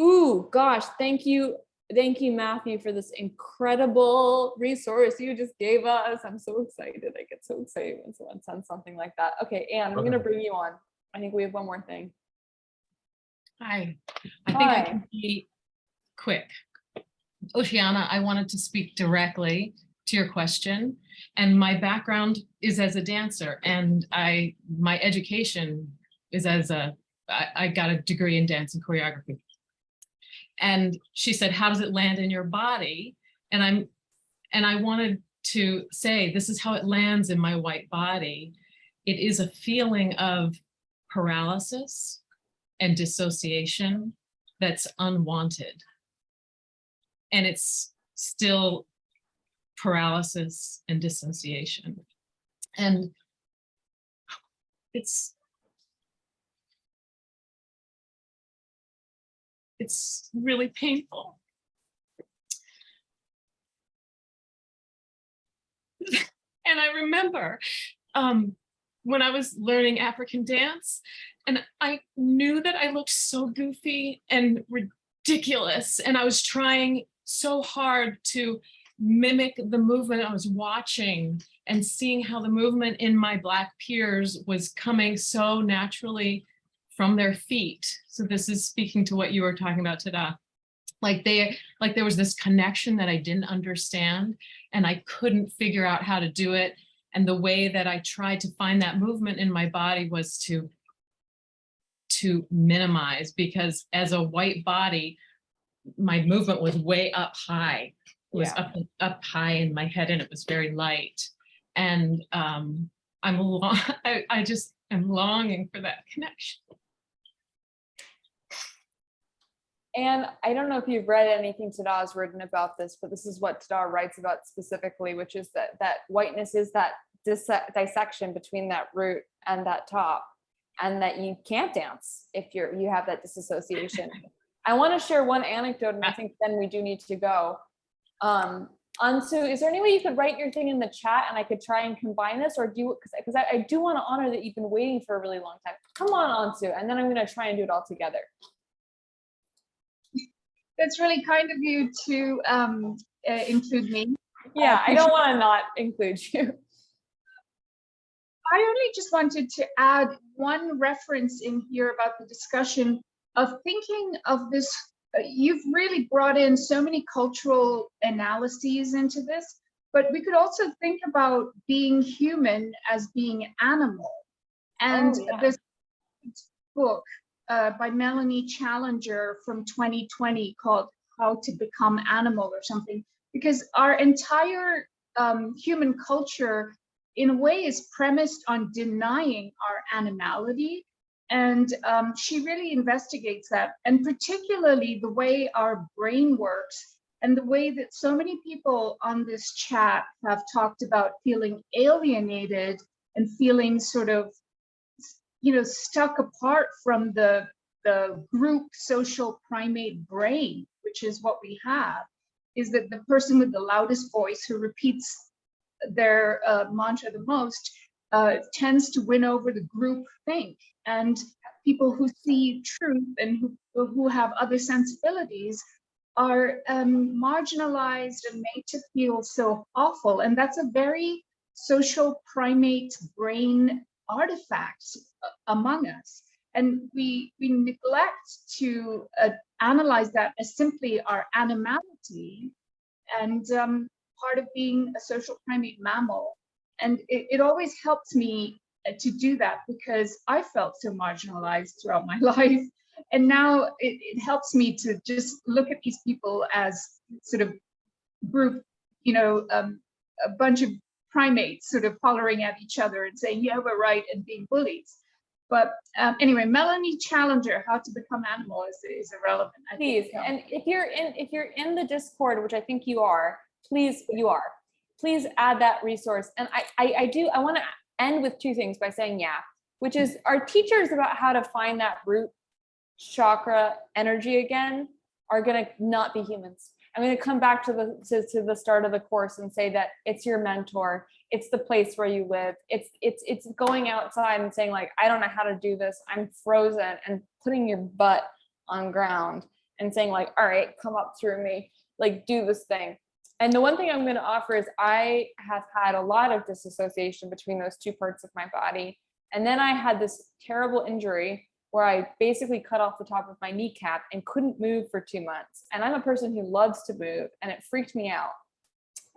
Ooh, gosh, thank you, Matthew, for this incredible resource you just gave us. I'm so excited. I get so excited when someone sends something like that. Okay, Anne, I'm gonna bring you on. I think we have one more thing. Hi, I think I can be quick. Oceana, I wanted to speak directly to your question, and my background is as a dancer, and my education is I got a degree in dance and choreography. And she said, how does it land in your body? And I wanted to say, this is how it lands in my white body. It is a feeling of paralysis and dissociation that's unwanted. And it's still paralysis and dissociation. And it's really painful. And I remember when I was learning African dance, and I knew that I looked so goofy and ridiculous, and I was trying so hard to mimic the movement I was watching and seeing how the movement in my Black peers was coming so naturally from their feet. So this is speaking to what you were talking about, Tada. Like there was this connection that I didn't understand, and I couldn't figure out how to do it. And the way that I tried to find that movement in my body was to minimize, because as a white body, my movement was way up high. It was up high in my head, and it was very light. And I just am longing for that connection. And I don't know if you've read anything Tada has written about this, but this is what Tada writes about specifically, which is that whiteness is that dissection between that root and that top, and that you can't dance if you have that disassociation. I want to share one anecdote, and I think then we do need to go. Ansu, is there any way you could write your thing in the chat and I could try and combine this, or because I do want to honor that you've been waiting for a really long time. Come on, Ansu, and then I'm going to try and do it all together. That's really kind of you to include me. Yeah, I don't want to not include you. I only just wanted to add one reference in here about the discussion of thinking of this. You've really brought in so many cultural analyses into this, but we could also think about being human as being animal. And book by Melanie Challenger from 2020 called How to Become Animal or something, because our entire human culture in a way is premised on denying our animality. And she really investigates that, and particularly the way our brain works and the way that so many people on this chat have talked about feeling alienated and feeling sort of, stuck apart from the group social primate brain, which is what we have, is that the person with the loudest voice who repeats their mantra the most tends to win over the group think. And people who see truth and who have other sensibilities are marginalized and made to feel so awful. And that's a very social primate brain artifact among us. And we neglect to analyze that as simply our animality and part of being a social primate mammal. And it always helps me to do that, because I felt so marginalized throughout my life. And now it helps me to just look at these people as sort of group, a bunch of primates sort of hollering at each other and saying, yeah, we're right, and being bullies. But anyway, Melanie Challenger, How to Become Animal is irrelevant. Please, and if you're in the Discord, which I think you are, please add that resource. And I want to end with two things by saying, which is our teachers about how to find that root chakra energy again are going to not be humans. I'm going to come back to the start of the course and say that it's your mentor, it's the place where you live, it's going outside and saying, like, I don't know how to do this, I'm frozen, and putting your butt on ground and saying, like, all right, come up through me, like, do this thing. And the one thing I'm going to offer is I have had a lot of disassociation between those two parts of my body. And then I had this terrible injury where I basically cut off the top of my kneecap and couldn't move for 2 months. And I'm a person who loves to move, and it freaked me out.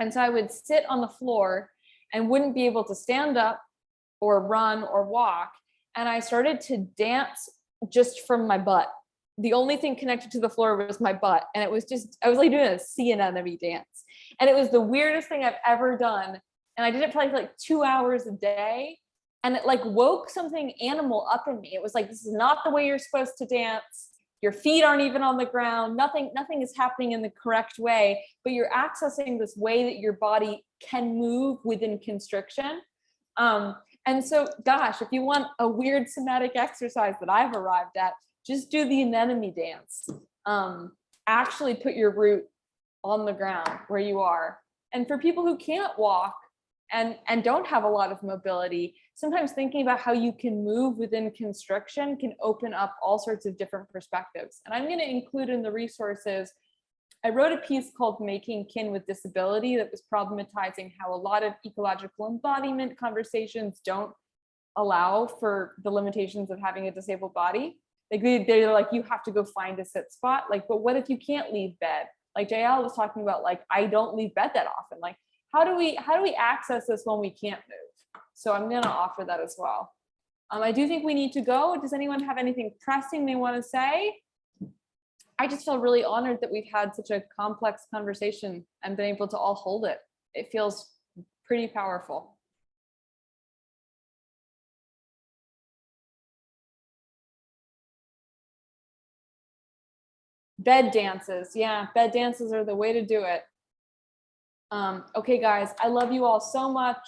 And so I would sit on the floor and wouldn't be able to stand up or run or walk. And I started to dance just from my butt. The only thing connected to the floor was my butt. And it was just, I was like doing a sea anemone dance. And it was the weirdest thing I've ever done. And I did it for like 2 hours a day. And it like woke something animal up in me. It was like, this is not the way you're supposed to dance. Your feet aren't even on the ground. Nothing is happening in the correct way, but you're accessing this way that your body can move within constriction. And so, gosh, if you want a weird somatic exercise that I've arrived at, just do the anemone dance. Actually put your root on the ground where you are. And for people who can't walk and don't have a lot of mobility, sometimes thinking about how you can move within constriction can open up all sorts of different perspectives. And I'm going to include in the resources, I wrote a piece called Making Kin with Disability that was problematizing how a lot of ecological embodiment conversations don't allow for the limitations of having a disabled body. Like they're like, you have to go find a sit spot. Like, but what if you can't leave bed? Like JL was talking about, like, I don't leave bed that often. Like, how do we access this when we can't move? So I'm going to offer that as well. I do think we need to go. Does anyone have anything pressing they want to say? I just feel really honored that we've had such a complex conversation and been able to all hold it. It feels pretty powerful. Bed dances. Yeah, bed dances are the way to do it. Okay, guys, I love you all so much.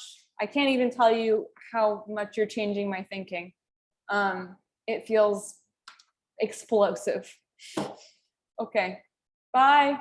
I can't even tell you how much you're changing my thinking. It feels explosive. Okay, bye.